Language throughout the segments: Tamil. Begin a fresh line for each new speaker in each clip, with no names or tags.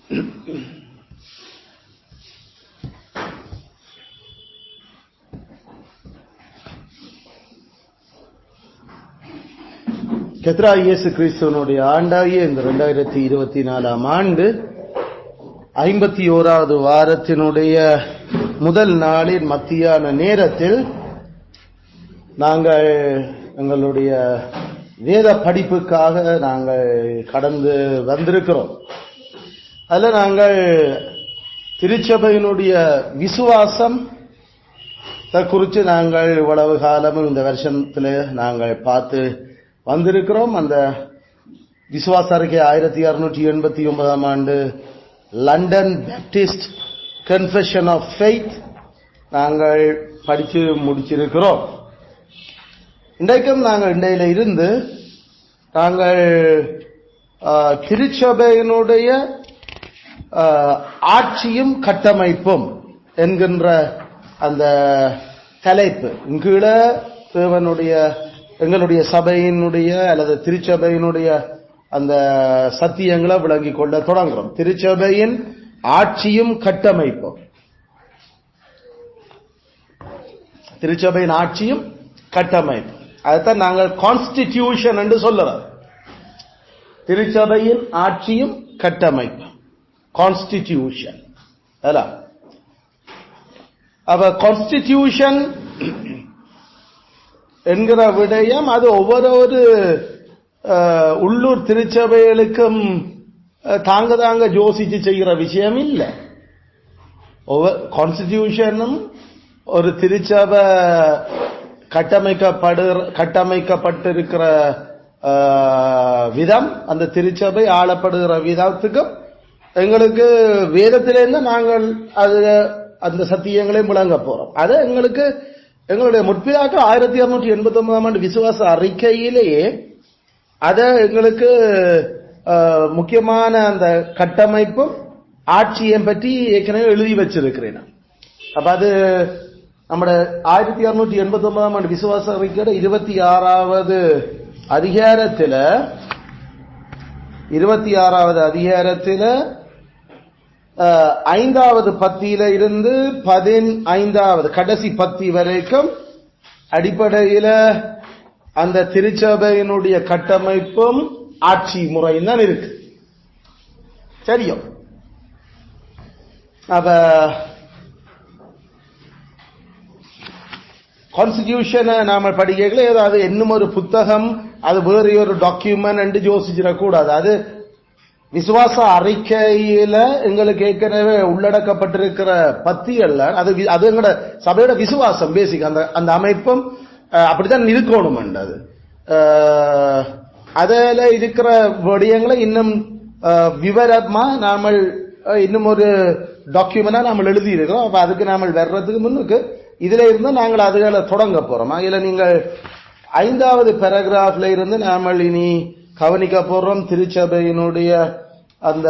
கர்த்தராகிய இயேசு கிறிஸ்துவினுடைய ஆண்டாகிய இந்த 2024 ஆண்டு 51வது வாரத்தினுடைய முதல் நாளின் மத்தியான நேரத்தில் நாங்கள் எங்களுடைய வேத படிப்புக்காக நாங்கள் கடந்து வந்திருக்கிறோம். அதில் நாங்கள் திருச்சபையினுடைய விசுவாசம் குறித்து நாங்கள் இவ்வளவு காலமும் இந்த வருஷத்தில் நாங்கள் பார்த்து வந்திருக்கிறோம். அந்த விசுவாச அறிக்கை 1689 ஆண்டு London Baptist Confession of Faith நாங்கள் படித்து முடிச்சிருக்கிறோம். இன்றைக்கும் நாங்கள் இன்றையில இருந்து நாங்கள் திருச்சபையினுடைய ஆட்சியும் கட்டமைப்பும் என்கின்ற அந்த தலைப்பு கீழே தேவனுடைய எங்களுடைய சபையினுடைய அல்லது திருச்சபையினுடைய அந்த சத்தியங்களை விளங்கிக் கொள்ள தொடங்குறோம். திருச்சபையின் ஆட்சியும் கட்டமைப்பும், திருச்சபையின் ஆட்சியும் கட்டமைப்பு, அதைத்தான் நாங்கள் கான்ஸ்டிடியூஷன் என்று சொல்லுறோம். திருச்சபையின் ஆட்சியும் கட்டமைப்பு, கான்ஸ்டிடியூஷன். அப்ப கான்ஸ்டிடியூஷன் என்கிற விடயம் அது ஒவ்வொரு உள்ளூர் திருச்சபைகளுக்கும் தாங்க யோசிச்சு செய்கிற விஷயம் இல்லை. கான்ஸ்டிடியூஷனும் ஒரு திருச்சபை கட்டமைக்கப்பட்டிருக்கிற விதம், அந்த திருச்சபை ஆளப்படுகிற விதத்துக்கும் எங்களுக்கு வேதத்திலிருந்து நாங்கள் அது அந்த சத்தியங்களை முழங்க போறோம். அது எங்களுக்கு எங்களுடைய முற்பிதாக்கள் 1689 ஆண்டு விசுவாச அறிக்கையிலேயே அதை எங்களுக்கு முக்கியமான அந்த கட்டமைப்பும் ஆட்சியை பற்றி ஏற்கனவே எழுதி வச்சிருக்கிறேன். அப்ப அது நம்ம 1689 ஆண்டு விசுவாச அறிக்கையோட 26வது அதிகாரத்தில் 5வது பத்தியில இருந்து 15வது கடைசி பத்தி வரைக்கும் அடிப்படையில அந்த திருச்சபையினுடைய கட்டமைப்பும் ஆட்சி முறையும் தான் இருக்கு. சரியோ? அப்ப கான்ஸ்டிடியூஷனை நாம படிக்கல ஏதாவது இன்னும் ஒரு புத்தகம், அது வேறு ஒரு டாக்குமெண்ட் என்று யோசிச்சிடக்கூடாது. அது விசுவாச அறிக்கையில எங்களுக்கு ஏற்கனவே உள்ளடக்கப்பட்டிருக்கிற பத்தியல்ல, அது எங்களோட சபையோட விசுவாசம் பேசிக். அந்த அமைப்பும் அப்படித்தான் இருக்கணும். அது அதில் இருக்கிற விடயங்களை இன்னும் விவரமா நாம இன்னும் ஒரு டாக்குமெண்டா நாம எழுதி இருக்கிறோம். அப்ப அதுக்கு நாம வர்றதுக்கு முன்னுக்கு இதுல இருந்து நாங்கள் அதுகளை தொடங்க போறோம். இதுல நீங்கள் 5வது பேராகிராஃப்ல இருந்து நாமல் இனி கவனிக்க போறோம் திருச்சபையினுடைய அந்த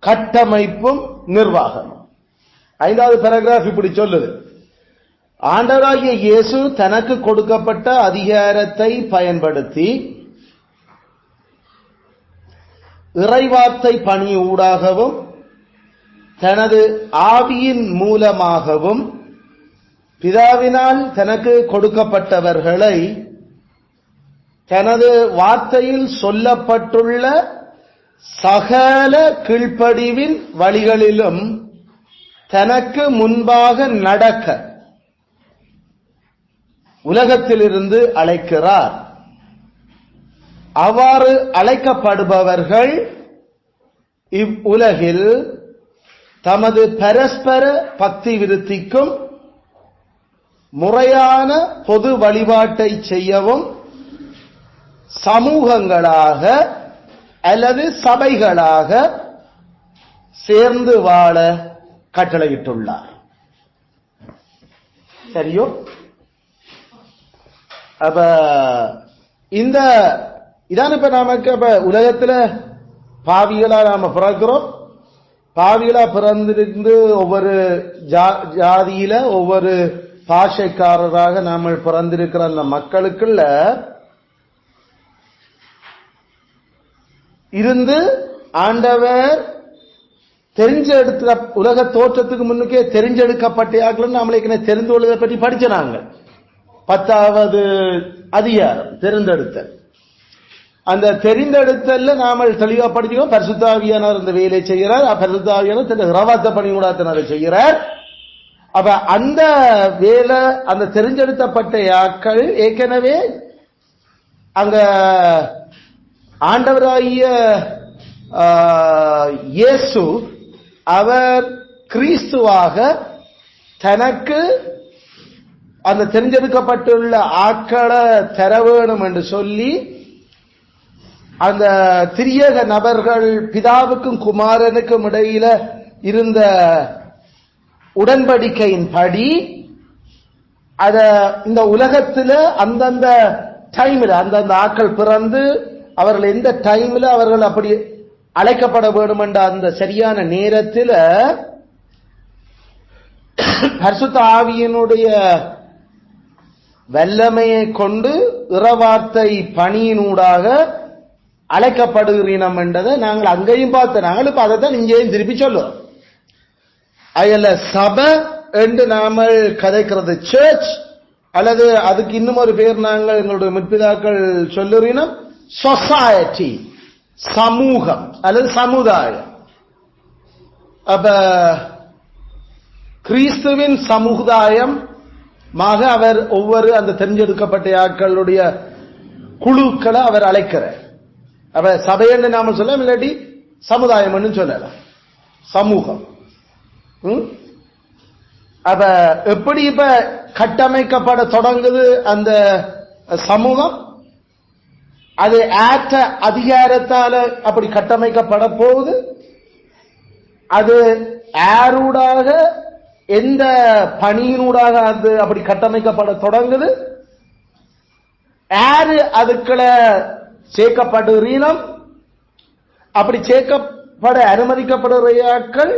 கட்டமைப்பும் நிர்வாகமும். 5வது பேராகிராஃப் இப்படி சொல்லுது: ஆண்டவராகிய இயேசு தனக்கு கொடுக்கப்பட்ட அதிகாரத்தை பயன்படுத்தி இறைவார்த்தை பணி ஊடாகவும் தனது ஆவியின் மூலமாகவும் பிதாவினால் தனக்கு கொடுக்கப்பட்டவர்களை தனது வார்த்தையில் சொல்லப்பட்டுள்ள சகல கீழ்ப்படிவின் வழிகளிலும் தனக்கு முன்பாக நடக்க உலகத்திலிருந்து அழைக்கிறார். அவ்வாறு அழைக்கப்படுபவர்கள் இவ்வுலகில் தமது பரஸ்பர பக்தி விருத்திக்கும் முறையான பொது வழிபாட்டை செய்யவும் சமூகங்களாக அல்லது சபைகளாக சேர்ந்து வாழ கட்டளையிட்டுள்ளார். சரியோ? அப்ப இதான் இப்ப நமக்கு உலகத்துல பாவிகளா நாம பிறக்கிறோம். பாவிகளா பிறந்திருந்து ஒவ்வொரு ஜாதியில ஒவ்வொரு பாஷைக்காரராக நாம பிறந்திருக்கிற அந்த மக்களுக்குள்ள இருந்து ஆண்டவர் தெரிஞ்செடுத்த உலக தோற்றத்துக்கு முன்னுக்கே தெரிஞ்செடுக்கப்பட்டார்கள் நம்மளுக்கு தெரிந்து கொள்வதை பற்றி படிச்ச நாங்கள் 10வது அதிகாரம் தெரிந்தெடுத்தல். அந்த தெரிந்தெடுத்தல்ல நாம தெளிவா படிக்கிறோம். பரிசுத்த ஆவியானவர் இந்த வேலையை செய்கிறார். பரிசுத்த ஆவியானவர் தன் இரவாத்த பணி கூட அதை செய்கிறார். அப்ப அந்த வேலை அந்த தெரிஞ்செடுக்கப்பட்ட ஆட்கள் ஏற்கனவே அங்க ஆண்டவராகிய இயேசு அவர் கிறிஸ்துவாக தனக்கு அந்த தெரிஞ்செடுக்கப்பட்டுள்ள ஆட்களை தர வேணும் என்று சொல்லி அந்த திரியக நபர்கள் பிதாவுக்கும் குமாரனுக்கும் இடையில இருந்த உடன்படிக்கையின்படி அத இந்த உலகத்துல அந்தந்த டைம்ல அந்தந்த ஆட்கள் பிறந்து அவர்கள் எந்த டைம்ல அவர்கள் அப்படி அழைக்கப்பட வேண்டும் என்ற அந்த சரியான நேரத்தில் பரிசுத்த ஆவியினுடைய வல்லமையை கொண்டு இறைவார்த்தை பணியினூடாக அழைக்கப்படுகிறோம் என்றதை நாங்கள் அங்கேயும் பார்த்த நாங்கள் இப்ப அதைத்தான் இங்கேயும் திருப்பி சொல்லுவோம். அதில் சபை என்று நாம கதைக்கிறது சர்ச், அல்லது அதுக்கு இன்னும் ஒரு பேர் நாங்கள் எங்களுடைய முற்பிதாக்கள் சொல்லுறோம் சொசைட்டி, சமூகம் அல்லது சமுதாயம். அப்ப கிறிஸ்துவின் சமுதாயம் அவர் ஒவ்வொரு அந்த தெரிஞ்செடுக்கப்பட்ட ஆட்களுடைய குழுக்களை அவர் அழைக்கிறார். அப்ப சபைன்னு நாம சொல்லலாம், இல்லாட்டி சமுதாயம் சொல்லலாம், சமூகம். அப்ப எப்படி இப்ப கட்டமைக்கப்பட தொடங்குது அந்த சமூகம்? அது ஆற்ற அதிகாரத்தால அப்படி கட்டமைக்கப்பட போகுது. அது யாரூடாக எந்த பணியினூடாக அது அப்படி கட்டமைக்கப்பட தொடங்குது? யாரு அதுக்குள்ள சேர்க்கப்படுகிறீனம்? அப்படி சேர்க்கப்பட அனுமதிக்கப்படுகிறார்கள்.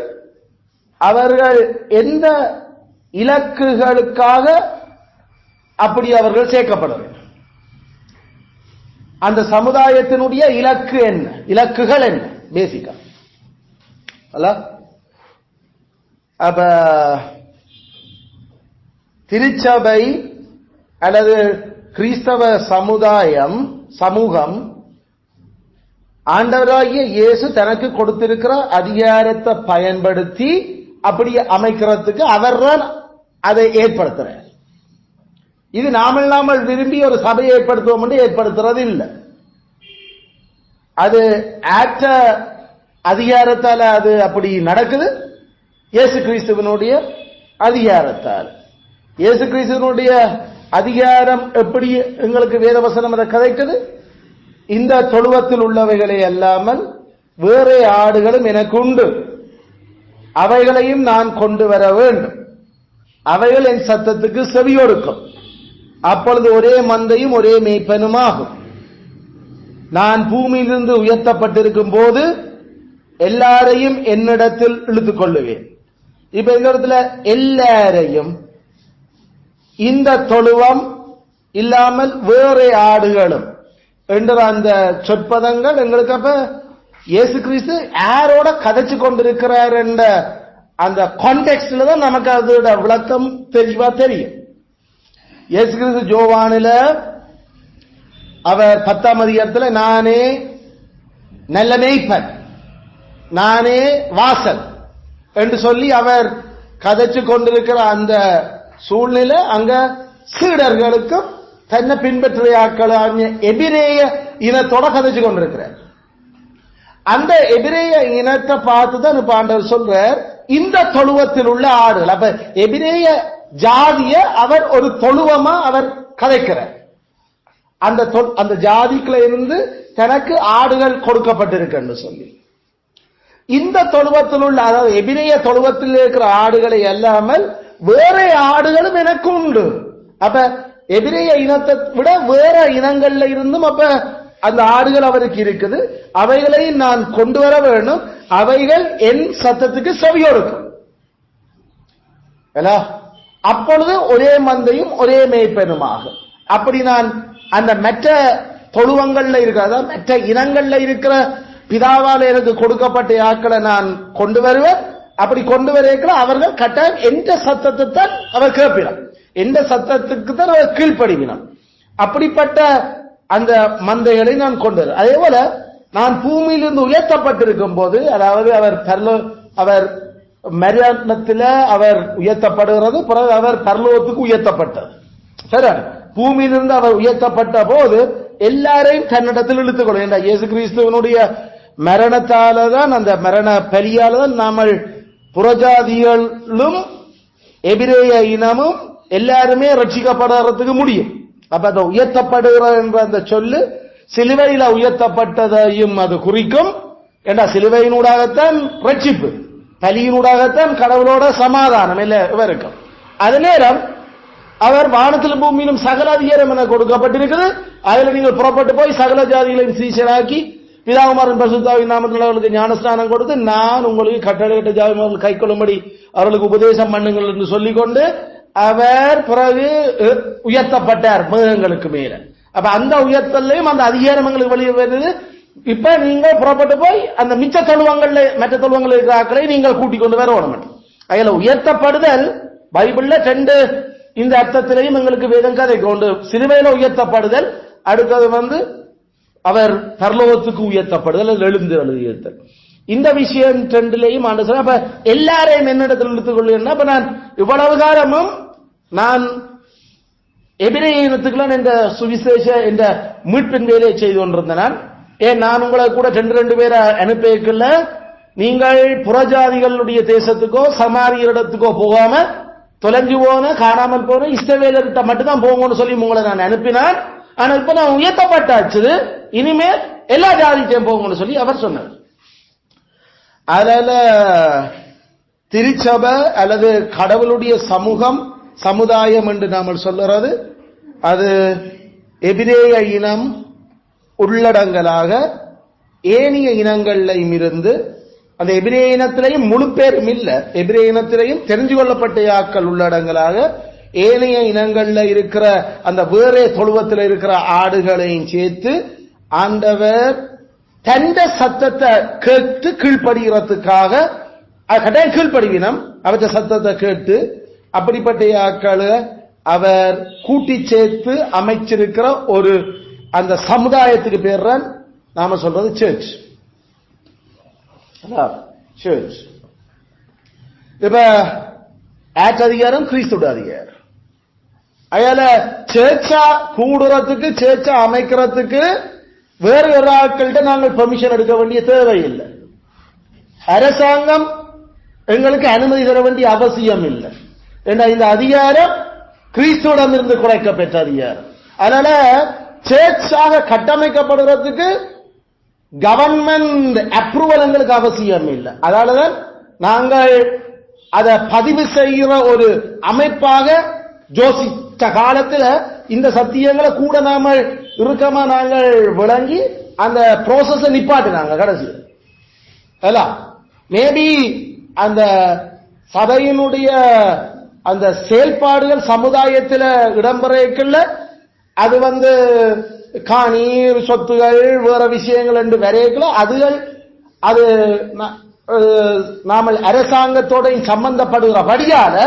அவர்கள் எந்த இலக்குகளுக்காக அப்படி அவர்கள் சேர்க்கப்பட வேண்டும்? அந்த சமுதாயத்தினுடைய இலக்கு என்ன, இலக்குகள் என்ன பேசிக்கா? அப்ப திருச்சபை அல்லது கிறிஸ்தவ சமுதாயம் சமூகம் ஆண்டவராகிய இயேசு தனக்கு கொடுத்திருக்கிற அதிகாரத்தை பயன்படுத்தி அப்படி அமைக்கிறதுக்கு அவர்தான் அதை ஏற்படுத்துறார். இது நாமல் விரும்பி ஒரு சபையை ஏற்படுத்துவோம் என்று ஏற்படுத்துறது இல்லை. அது ஆற்ற அதிகாரத்தால் அது அப்படி நடக்குது. இயேசு கிறிஸ்துவனுடைய அதிகாரத்தால். இயேசு கிறிஸ்துவனுடைய அதிகாரம் எப்படி எங்களுக்கு வேதவசனம் அதை கதைக்குது? இந்த தொழுவத்தில் உள்ளவைகளை அல்லாமல் வேறு ஆடுகளும் எனக்கு உண்டு, அவைகளையும் நான் கொண்டு வர வேண்டும், அவைகள் என் சத்தத்துக்கு செவியொடுக்கும், அப்பொழுது ஒரே மந்தையும் ஒரே மேய்ப்பனுமாகும். நான் பூமியிலிருந்து உயர்த்தப்பட்டிருக்கும் போது எல்லாரையும் என்னிடத்தில் இழுத்துக் கொள்ளுவேன். இப்ப இந்த இடத்துல எல்லாரையும் இந்த தொழுவம் இல்லாமல் வேறு ஆடுகளும் என்ற அந்த சொற்பதங்கள் எங்களுக்கு அப்ப இயேசு கிறிஸ்து யாரோட கதைச்சு கொண்டிருக்கிறார் என்ற அந்த கான்டெக்ஸ்ட்ல தான் நமக்கு அதோட விளக்கம் தெளிவா தெரியும். இயேசு கிறிஸ்து யோவானில அவர் 10ஆம் அதிகாரத்தில் நானே நல்ல மேய்ப்பன், நானே வாசல் என்று சொல்லி அவர் கதைச்சு கொண்டிருக்கிற அந்த சூழ்நிலை அங்க சீடர்களுக்கும் தன்னை பின்பற்றியாக்கள் எபிரேய இனத்தோட கதைச்சு கொண்டிருக்கிறார். அந்த எபிரேய இனத்தை பார்த்துதான் இப்ப ஆண்டவர் சொல்றார் இந்த தொழுவத்தில் உள்ள ஆடுகள். அப்ப எபிரேய ஜாதிய அவர் ஒரு தொழுவமா அவர் கதைக்கிறார். அந்த ஜாதிக்குள்ள இருந்து தனக்கு ஆடுகள் கொடுக்கப்பட்டிருக்கு சொல்லி இந்த தொழுவத்தில் உள்ள, அதாவது எபிரேய தொழுவத்தில் இருக்கிற ஆடுகளை அல்லாமல் வேற ஆடுகளும் எனக்கு உண்டு. அப்ப எபிரேய இனத்தை விட வேற இனங்கள்ல இருந்தும் அப்ப அந்த ஆடுகள் அவருக்கு இருக்குது, அவைகளை நான் கொண்டு வர வேண்டும், அவைகள் என் சத்தத்துக்கு செவியொடுக்கும். அப்பொழுது ஒரே மந்தையும் ஒரே மேய்ப்பனுமாக. அப்படி நான் அந்த மற்ற தொழுவங்கள்ல இருக்கிற மற்ற இனங்கள்ல இருக்கிற பிதாவால் எனக்கு கொடுக்கப்பட்ட ஆட்களை நான் கொண்டு வருவேன். அப்படி கொண்டு வரைக்கல அவர்கள் கட்டாயம் எந்த சத்தத்தை தான் அவர் கேட்பினார், எந்த சத்தத்துக்கு தான் அவர் கீழ்ப்படுவினார். அப்படிப்பட்ட அந்த மந்தைகளை நான் கொண்டு வர. அதே போல நான் பூமியிலிருந்து உயர்த்தப்பட்டிருக்கும் போது, அதாவது அவர் மரணத்தில் அவர் உயர்த்தப்படுகிறது, பிறகு அவர் பரலோகத்துக்கு உயர்த்தப்பட்டது. சரி, பூமியிலிருந்து அவர் உயர்த்தப்பட்ட போது எல்லாரையும் தன்னிடத்தில் இழுத்துக் கொள்ள இயேசு கிறிஸ்துவனுடைய மரணத்தால தான், அந்த மரண பலியால தான் நாமல் புறஜாதிகளும் எபிரேய இனமும் எல்லாருமே ரட்சிக்கப்படுறதுக்கு முடியும். அப்ப அந்த உயர்த்தப்படுகிற என்ற அந்த சொல்லு சிலுவையில உயர்த்தப்பட்டதையும் அது குறிக்கும். ஏண்டா சிலுவையினூடாகத்தான் ரட்சிப்பு, பலியினூடாகத்தான் கடவுளோட சமாதானம் இல்ல இருக்கும். அது நேரம் அவர் வானத்திலும் பூமியிலும் சகல அதிகாரம் என கொடுக்கப்பட்டிருக்குது. அதுல நீங்கள் புறப்பட்டு போய் சகல ஜாதிகளையும் சீஷராக்கி பிதாகுமாரன் பரிசுத்தாவின் நாமத்தில் அவர்களுக்கு ஞானஸ்நானம் கொடுத்து நான் உங்களுக்கு கட்டளையிட்ட ஜாதிமார்கள் கை கொள்ளும்படி அவர்களுக்கு உபதேசம் பண்ணுங்கள் என்று சொல்லிக்கொண்டு அவர் பிறகு உயர்த்தப்பட்டார் மேகங்களுக்கு மேல. அப்ப அந்த உயர்த்தலையும் அந்த அதிகாரம் எங்களுக்கு வெளியே வருது. இப்ப நீங்க புறப்பட்டு போய் அந்த மிச்ச தொழுவங்கள்ல மற்ற தொழுவங்கள் இருக்கிற ஆக்களை நீங்கள் கூட்டிக் கொண்டு வர வேணும். அதுல உயர்த்தப்படுதல் பைபிள்ல ரெண்டு இந்த அர்த்தத்திலையும் எங்களுக்கு வேதம் கதை கொண்டு சிலுவையில உயர்த்தப்படுதல், அடுத்தது அவர் பரலோகத்துக்கு உயர்த்தப்படுதல், எழுந்து எழுதியத்தல். இந்த விஷயம் ரெண்டிலையும் ஆண்டு சொல்ல. அப்ப எல்லாரையும் என்னிடத்தில் எடுத்துக் கொள்ளுன்னா, அப்ப நான் இவ்வளவு காலமும் நான் எபிரேய இனத்துக்குள்ள இந்த சுவிசேஷ இந்த மீட்பின் வேலையை செய்து கொண்டிருந்தேன். நான் உங்களை கூட ரெண்டு பேரை அனுப்பிக்கல, நீங்கள் புறஜாதிகளுடைய தேசத்துக்கோ சமாரியரிடத்துக்கோ போகாம தொலைஞ்சு போன காணாமல் போன இஸ்ரவேலர்கிட்ட மட்டும்தான் போங்கன்னு சொல்லி உங்களை நான் அனுப்பினான். ஆனா இப்ப நான் உயர்த்தப்பட்டாச்சு, இனிமேல் எல்லா ஜாதிக்கும் போங்கன்னு சொல்லி அவர் சொன்னார். அதனால திருச்சபை அல்லது கடவுளுடைய சமூகம் சமுதாயம் என்று நாம் சொல்லுறது அது எபிரேய இனம் உள்ளடங்கலாக ஏனைய இனங்களையும் இருந்து, அந்த எபிரேய இனத்திலையும் முழு பேரும் இல்ல, எபிரேய இனத்திலையும் தெரிஞ்சு கொள்ளப்பட்ட ஆட்கள் உள்ளடங்கலாக ஏனைய இனங்கள்ல இருக்கிற அந்த வேறே தொழுவத்தில் இருக்கிற ஆடுகளையும் சேர்த்து ஆண்டவர் தந்த சத்தத்தை கேட்டு கீழ்ப்படுகிறதுக்காக கட்டாயம் கீழ்ப்படுவினம் அவற்ற சத்தத்தை கேட்டு அப்படிப்பட்ட ஆட்களை அவர் கூட்டி சேர்த்து அமைச்சிருக்கிற ஒரு அந்த சமுதாயத்துக்கு பேர் தான் நாம சொல்றது சர்ச். சர்ச் இப்ப ஆட் அதிகாரம் கிறிஸ்துவோட அதிகாரம். அதனால சேர்ச்சா கூடுறதுக்கு சேர்ச்சா அமைக்கிறதுக்கு வேறு ஒரு ஆட்கள்கிட்ட நாங்கள் பெர்மிஷன் எடுக்க வேண்டிய தேவையில்லை. அரசாங்கம் எங்களுக்கு அனுமதி தர வேண்டிய அவசியம் இல்லை. ஏன்னா இந்த அதிகாரம் கிறிஸ்துவிடம் இருந்து குறைக்கப்பட்ட அதிகாரம். அதனால சேர்ச்சாக கட்டமைக்கப்படுறதுக்கு கவர்மெண்ட் அப்ரூவல் எங்களுக்கு அவசியம் இல்லை. அதனாலதான் நாங்கள் அதை பதிவு செய்கிற ஒரு அமைப்பாக யோசித்த காலத்தில் இந்த சத்தியங்களை கூட நாம இறுக்கமா நாங்கள் விளங்கி அந்த ப்ராசஸை நிப்பாட்டினாங்க கடைசி. மேபி அந்த சபையினுடைய அந்த செயல்பாடுகள் சமுதாயத்தில் இடம்பெறக்குள்ள அது காணி சொத்துகள் வேற விஷயங்கள் என்று வரையக்குள்ள அதுகள் அது நாமல் அரசாங்கத்தோட சம்பந்தப்படுகிறபடியால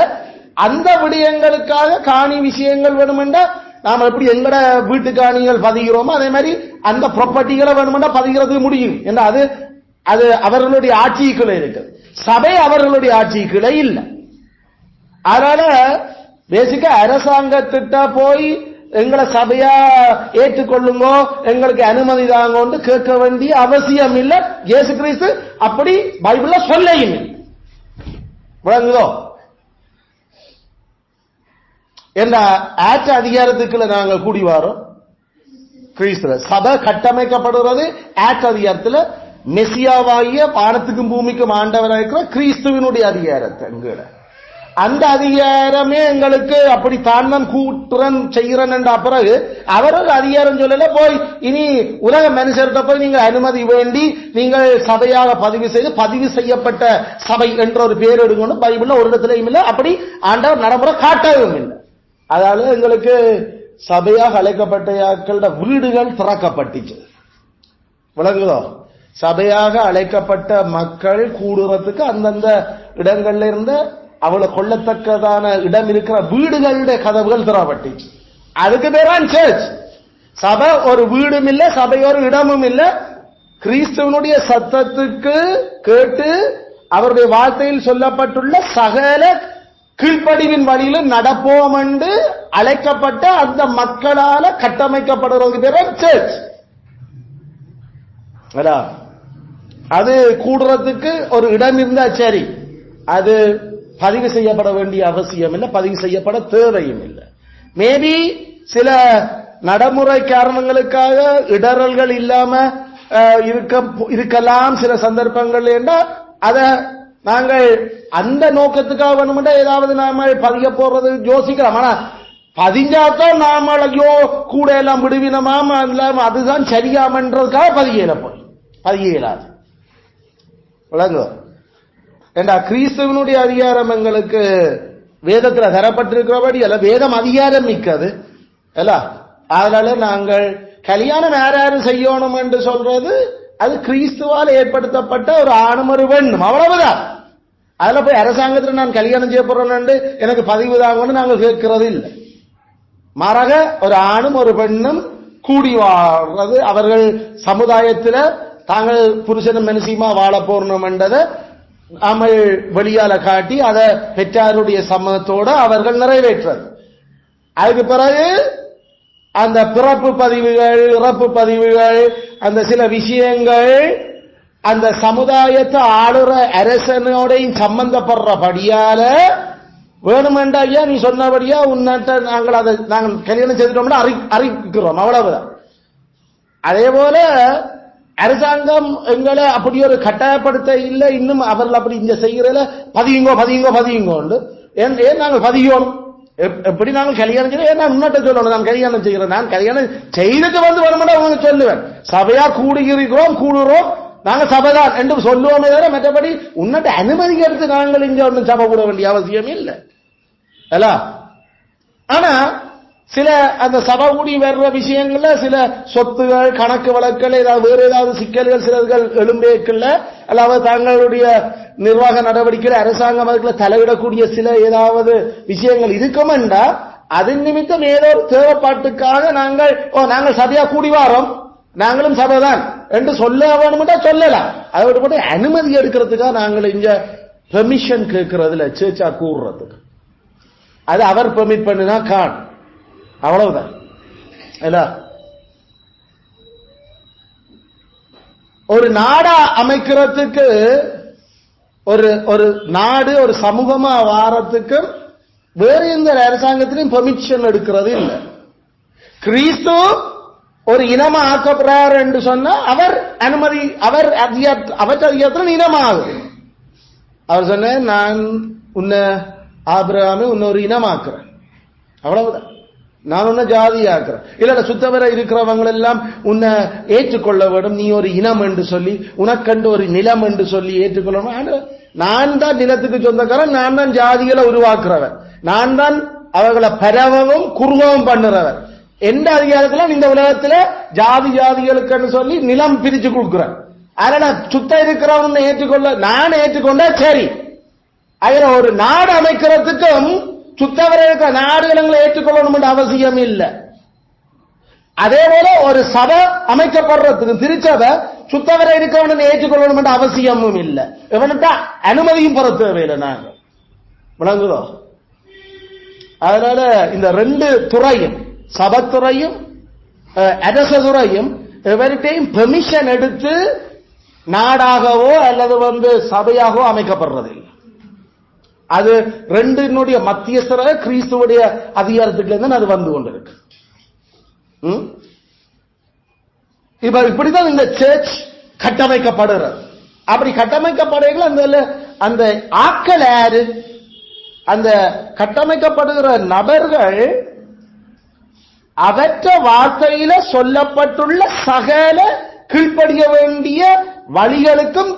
அந்த விடயங்களுக்காக காணி விஷயங்கள் வேணுமெண்டா நாம எப்படி எங்கட வீட்டு காணிகள் பதிகிறோமோ அதே மாதிரி அந்த ப்ராப்பர்ட்டிகளை வேணுமெண்டா பதிகிறதுக்கு முடியும். ஏன்னா அது அது அவர்களுடைய ஆட்சிக்குள்ளே இருக்கு, சபை அவர்களுடைய ஆட்சிக்குள்ளே இல்லை. அதனால பேசிக்கா அரசாங்கத்திட்ட போய் எங்களை சபையா ஏற்றுக்கொள்ளுங்க எங்களுக்கு அனுமதி தாங்க கேட்க வேண்டிய அவசியம் இல்லை. இயேசு கிறிஸ்து அப்படி பைபிள்ல சொல்லையும் விளங்குதோ. என்ன ஆட்சி அதிகாரத்துக்குள்ள நாங்கள் கூடி வரோம். கிறிஸ்துவ சபை கட்டமைக்கப்படுகிறது ஆட்சி அதிகாரத்தில் மெசியாவாகிய வானத்துக்கும் பூமிக்கும் ஆண்டவராக இருக்கிற கிறிஸ்துவனுடைய அதிகாரத்தை எங்கட அந்த அதிகாரமே எங்களுக்கு அப்படி தான் கூட்டுறன் செய்கிறன் என்ற பிறகு அவர் ஒரு அதிகாரம் சொல்லல போய் இனி உலக மனுஷர்கிட்ட போய் நீங்கள் அனுமதி வேண்டி நீங்கள் சபையாக பதிவு செய்யப்பட்ட சபை என்ற ஒரு பேர் எடுக்கணும் பைபிள்ல ஒரு இடத்துலையும் இல்லை, அப்படி ஆண்டவர் நடைமுறை காட்டவும் இல்லை. அதனால எங்களுக்கு சபையாக அழைக்கப்பட்ட ஆட்களோட வீடுகள் திறக்கப்பட்டுச்சு. விளங்குதோ? சபையாக அழைக்கப்பட்ட மக்கள் கூடுறதுக்கு அந்தந்த இடங்கள்ல இருந்து அவளை கொள்ளத்தக்கதான இடம் இருக்கிற வீடுகளுடைய கதவுகள் திறப்பட்டுச்சு. அதுக்கு பேரான் சர்ச். சபை ஒரு வீடும் இல்ல, சபை ஒரு இடமும் இல்ல. கிறிஸ்துவனுடைய சத்தத்துக்கு கேட்டு அவருடைய வார்த்தையில் சொல்லப்பட்டுள்ள சகல கீழ்ப்படிவின் வழியிலும் நடப்போம் என்று அழைக்கப்பட்ட அந்த மக்களால கட்டமைக்கப்படுறதுக்கு பேர் சர்ச். அது கூடுறதுக்கு ஒரு இடம் இருந்தா சரி, அது பதிவு செய்யப்பட வேண்டிய அவசியம் இல்லை, பதிவு செய்யப்பட தேவையும் இல்லை. மேபி சில நடைமுறை காரணங்களுக்காக இடரல்கள் இல்லாம இருக்கலாம் சில சந்தர்ப்பங்கள். என்றால் அத நாங்கள் அந்த நோக்கத்துக்காக வேணும்னா ஏதாவது நாம பதிய போறது யோசிக்கலாம். ஆனா பதிஞ்சாத்தான் நாம ஐயோ கூட எல்லாம் விடுவினமாம் அதுதான் சரியாமன்றதுக்காக பதிய இயலாது. விளங்குவோம். ஏண்டா கிறிஸ்துவனுடைய அதிகாரம் எங்களுக்கு வேதத்துல தரப்பட்டிருக்கிறபடி அல்ல, வேதம் அதிகாரம் மிக்கது அல்ல. அதனால நாங்கள் கல்யாணம் யாரு செய்யணும் என்று சொல்றது அது கிறிஸ்துவால் ஏற்படுத்தப்பட்ட ஒரு ஆணும் ஒரு பெண்ணும், அவ்வளவுதான். அதுல போய் அரசாங்கத்தில் நான் கல்யாணம் செய்ய போறேன் எனக்கு பதிவு தாங்கன்னு நாங்கள் கேட்கிறது இல்லை. மாறாக ஒரு ஆணும் ஒரு பெண்ணும் கூடி வாழ்றது, அவர்கள் சமுதாயத்தில் தாங்கள் புருஷனும் மனுஷியுமா வாழ போறணும் என்றதை நாம வெளியால காட்டி அதை பெற்றாருடைய சம்மதத்தோடு அவர்கள் நிறைவேற்றது. அதுக்கு பிறகு அந்த பிறப்பு பதிவுகள், இறப்பு பதிவுகள், அந்த சில விஷயங்கள் அந்த சமுதாயத்தை ஆளுற அரசனோடையும் சம்பந்தப்படுறபடியால வேணுமெண்டா ஐயா நீ சொன்னபடியா உன்னிட்ட நாங்கள் அதை நாங்கள் கல்யாணம் செய்துட்டோம்னா அறிவிக்கிறோம், அவ்வளவுதான். அதே போல அரசாங்கம் எங்களை அப்படி ஒரு கட்டாயப்படுத்த இல்லை. இன்னும் அவர்கள் அப்படி இங்க செய்கிறத பதியுங்கோ ஏன் நாங்கள் பதியணும்? எப்படி நாங்கள் கல்யாணம் செய்ய நான் முன்னாட்ட சொல்லணும், நான் கல்யாணம் செய்கிறேன், நான் கல்யாணம் செய்துட்டு வந்து வரமாட்டா உங்களுக்கு சொல்லுவேன். சபையா கூடுகிறோம் நாங்க சபைதான் என்று சொல்லுவோமே தவிர மற்றபடி உன்னட்ட அனுமதி எடுத்து நாங்கள் இங்க ஒன்றும் சபை கூட வேண்டிய அவசியம் இல்லை. ஆனா சில அந்த சபை கூடி வர்ற விஷயங்கள்ல சில சொத்துகள், கணக்கு வழக்குகள், ஏதாவது வேறு ஏதாவது சிக்கல்கள் சிலர்கள் எழும்பேக்கல்ல அல்லாத தங்களுடைய நிர்வாக நடவடிக்கைகள் அரசாங்கம் அதுக்குள்ள தலையிடக்கூடிய சில ஏதாவது விஷயங்கள் இருக்குமெண்டா அதன் நிமித்தம் ஏதோ தேவைப்பாட்டுக்காக நாங்கள் சபையா கூடி வாரோம், நாங்களும் சபைதான் என்று சொல்ல வேணும்னா சொல்லலாம். அதை விட்டு அனுமதி எடுக்கிறதுக்காக நாங்கள் இங்க பெர்மிஷன் கேட்கறதுல சேர்ச்சா கூடுறதுக்கு அது அவர் பெர்மிட் பண்ணினா கான், அவ்வளவுதான். ஒரு நாடா அமைக்கிறதுக்கு ஒரு நாடு ஒரு சமூகமா வாரத்துக்கு வேறு எந்த அரசாங்கத்திலையும் பெர்மிஷன் எடுக்கிறது இல்லை. கிறிஸ்து ஒரு இனமா ஆக்கப்படுறார் என்று சொன்னா அவர் அனுமதி, அவர் அதிகாரத்தில் இனமாகுது. அவர் சொன்ன நான் உன்னை ஆபிரகாமை உன்னை ஒரு இனமாக்குறேன், அவ்வளவுதான். நான் உன்னை ஜாதியாக்குறேன். இல்ல சுத்தவரை இருக்கிறவங்க எல்லாம் உன்னை ஏற்றுக்கொள்ள வேண்டும், நீ ஒரு இனம் என்று சொல்லி உனக்கண்டு ஒரு நிலம் என்று சொல்லி ஏற்றுக்கொள்ளணும். நான் தான் நிலத்துக்கு சொந்தக்காரன், நான் தான் ஜாதிகளை உருவாக்குறவன், நான் தான் அவர்களை பரவவும் குறுகவும் பண்ணுறவன். எந்த அதிகாரத்துல இந்த உலகத்துல ஜாதிகளுக்கு சொல்லி நிலம் பிரிச்சு கொடுக்குறேன். அதனால சுத்த இருக்கிறவன் ஏற்றுக்கொள்ள நான் ஏற்றுக்கொண்டா சரி. அதுல ஒரு நாடு அமைக்கிறதுக்கும் சுத்தவரை இருக்கிற நாடுகளை ஏற்றுக்கொள்ளணும் அவசியம் இல்லை. அதே போல ஒரு சபை அமைக்கப்படுறதுக்கு திருச்சபை சுத்தவரை இருக்கவன் ஏற்றுக்கொள்ளணும் என்ற அவசியமும் இல்லை. இவன்கிட்ட அனுமதியும் பெற தேவையில்லை. நாங்க விளங்குதோம். அதனால இந்த ரெண்டு துறையும், சபத்துறையும் அரசதுறையும் எவர்கிட்டையும் பெர்மிஷன் எடுத்து நாடாகவோ அல்லது சபையாகவோ அமைக்கப்படுறதில்லை. அது ரெண்டினுடைய மத்தியஸ்தர கிறிஸ்துவுடைய அதிகாரத்துக்கு இருந்து அது வந்து கொண்டிருக்கு. இப்ப இப்படிதான் இந்த சர்ச் கட்டமைக்கப்படுறது. அப்படி கட்டமைக்கப்படுகிற அந்த ஆக்கள் யாரு? அந்த கட்டமைக்கப்படுகிற நபர்கள் அவற்ற வார்த்தையில சொல்லப்பட்டுள்ள சகல கீழ்ப்படிய வேண்டிய வழிகளுக்கும்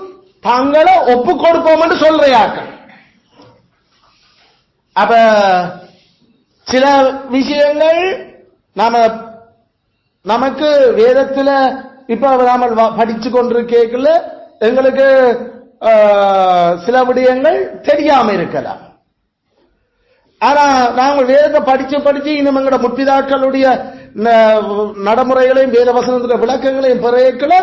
தாங்களை ஒப்பு கொடுப்போம் என்று சொல்றார்கள். அப்ப சில விஷயங்கள் நமக்கு வேதத்துல இப்ப நாம படிச்சு கொண்டிருக்கல எங்களுக்கு சில விடயங்கள் தெரியாம இருக்கலாம். ஆனா நாங்கள் வேதத்தை படிச்சு இன்னும் எங்களோட முற்பிதாக்களுடைய நடைமுறைகளையும் வேத வசனத்துடைய விளக்கங்களையும் பிறக்கல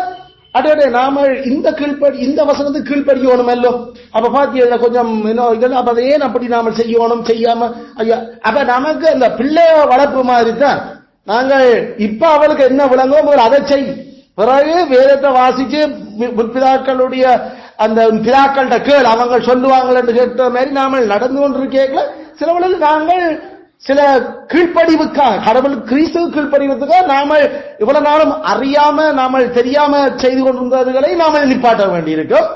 அடே நாம இந்த வசனத்துக்கு கீழ்படியணும் அல்லோ. அப்ப பாத்தீங்க கொஞ்சம் அப்ப அதை ஏன் அப்படி நாம செய்யணும் செய்யாம ஐயா அப்ப நமக்கு அந்த பிள்ளைய வளர்ப்பு மாதிரி தான். நாங்கள் இப்ப அவளுக்கு என்ன விளங்கும் அதை செய், பிறகு வேதத்தை வாசிச்சு பிதாக்களுடைய அந்த பிதாக்கள்கிட்ட கேள் அவங்க சொல்லுவாங்கள் என்று கேட்ட மாதிரி நாம நடந்து கொண்டிருக்கேங்கள சில வேளையில் நாங்கள் சில கீழ்ப்படிவுக்காக கடவுள் கிறிஸ்துவ கீழ்ப்படிவதுக்காக நாம இவ்வளவு நாளும் அறியாம நாம தெரியாம செய்து கொண்டிருந்ததுகளை நாம நிப்பாட்ட வேண்டியிருக்கும்.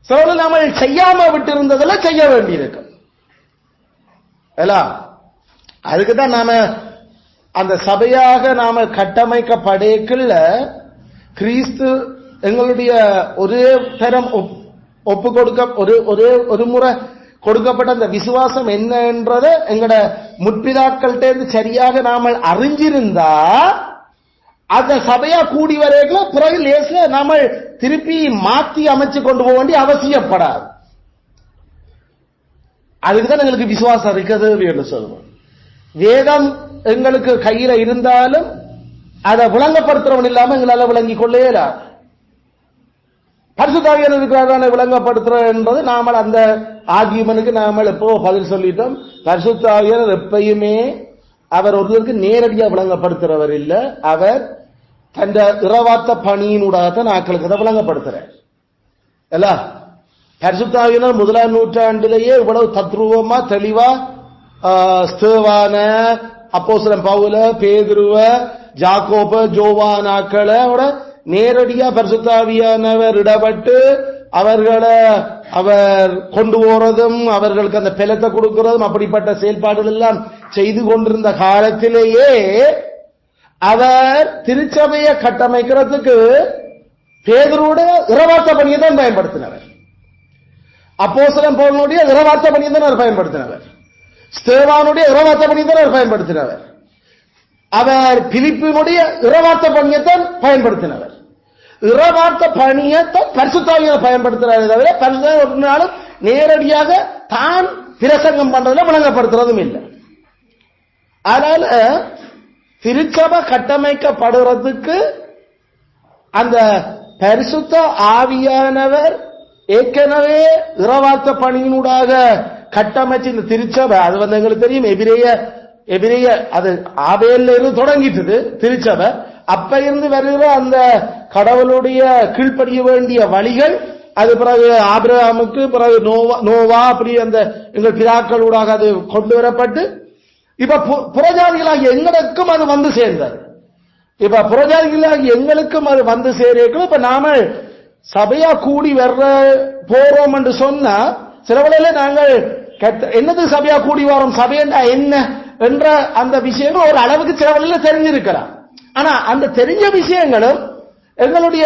சில வேளையில் நாம செய்யாம விட்டு இருந்ததில் செய்ய வேண்டியிருக்கும். அதுக்குதான் நாம அந்த சபையாக நாம கட்டமைக்கப்படேக்குள்ள கிறிஸ்து எங்களுடைய ஒரே தரம் ஒப்பு கொடுக்க ஒரு முறை கொடுக்கப்பட்ட அந்த விசுவாசம் என்ன என்றதை எங்கட முற்பிதாக்கள்கிட்ட சரியாக நாம அறிஞ்சிருந்தா அந்த சபையா கூடி வரையில பிறகு லேசில நாம திருப்பி மாற்றி அமைச்சு கொண்டு போக வேண்டிய அவசியப்படாது. அதுக்குதான் எங்களுக்கு விசுவாசம் இருக்கிறது என்று சொல்லுவோம். வேதம் எங்களுக்கு கையில இருந்தாலும் அதை விளங்கப்படுத்துறவன் இல்லாம எங்களால விளங்கி கொள்ளேல. பரிசுத்தாவியர் இருக்கிறாரான விளங்கப்படுத்துற என்பது நாமல் அந்த ஆகியமனுக்கு நாமல் எப்போ பதில் சொல்லிட்டோம். பரிசுத்தாவியர் எப்பயுமே அவர் ஒருவருக்கு நேரடியாக விளங்கப்படுத்துறவர் இல்ல, அவர் தந்த இரவாத்த பணியினூடாகத்தான் ஆக்களுக்கு தான் விளங்கப்படுத்துறார். இல்ல பரிசுத்தாவியர் முதலாம் நூற்றாண்டிலேயே இவ்வளவு தத்ரூபமா தெளிவா ஸ்தேவான அப்போஸ்தலன் பவுல பேதுருவ ஜாக்கோப ஜோவானாக்களோட நேரடியா பரிசுத்தாவியானவர் இடப்பட்டு அவர்களை அவர் கொண்டு போறதும் அவர்களுக்கு அந்த பலத்தை கொடுக்கிறதும் அப்படிப்பட்ட செயல்பாடுகள் எல்லாம் செய்து கொண்டிருந்த காலத்திலேயே அவர் திருச்சபையை கட்டமைக்கிறதுக்கு பேதுருவோட இரவாத்த பணியை தான் பயன்படுத்தினவர். அப்போஸ்தலன் பவுலுடைய இரவாத்த பணியை தான் அவர் பயன்படுத்தினவர். ஸ்தேவானுடைய இரவாத்த பணியை தான் அவர் பயன்படுத்தினவர். அவர் பிலிப்பினுடைய இரவாத்த பணியைத்தான் பயன்படுத்தினவர். இரவாத்த பணியைத்தான் பரிசுத்தாவியை பயன்படுத்துறாரு தவிர பரிசுத்தாவியை ஒரு நாளும் நேரடியாக தான் பிரசங்கம் பண்றதுல விளங்கப்படுத்துறதும் இல்லை. அதனால திருச்சபை கட்டமைக்கப்படுறதுக்கு அந்த பரிசுத்த ஆவியானவர் ஏற்கனவே இரவாத்த பணியினூடாக கட்டமைச்சு இந்த திருச்சபை அது வந்து எங்களுக்கு தெரியும். எபிரேய அது ஆபேல்ல இருந்து தொடங்கிட்டது திருச்சபை. அப்ப இருந்து வருகிற அந்த கடவுளுடைய கீழ்ப்படிய வேண்டிய வழிகள் அது பிறகு ஆபிரகாமுக்கு பிறகு நோவா அப்படி அந்த எங்கள் பிதாக்களூடாக அது கொண்டு வரப்பட்டு இப்ப புறஜாதிகளாகிய எங்களுக்கும் அது வந்து சேர்ந்தது. இப்ப புறஜாதிகளாகிய எங்களுக்கும் அது வந்து சேரும். இப்ப நாம சபையா கூடி வர்ற போறோம் என்று சொன்னா சில வேளையில நாங்கள் என்னது சபையா கூடி வரோம் சபையா என்ன என்ற அந்த விஷயங்கள் ஒரு அளவுக்கு சில வேளையில தெரிஞ்சிருக்கலாம். ஆனா அந்த தெரிஞ்ச விஷயங்களும் எங்களுடைய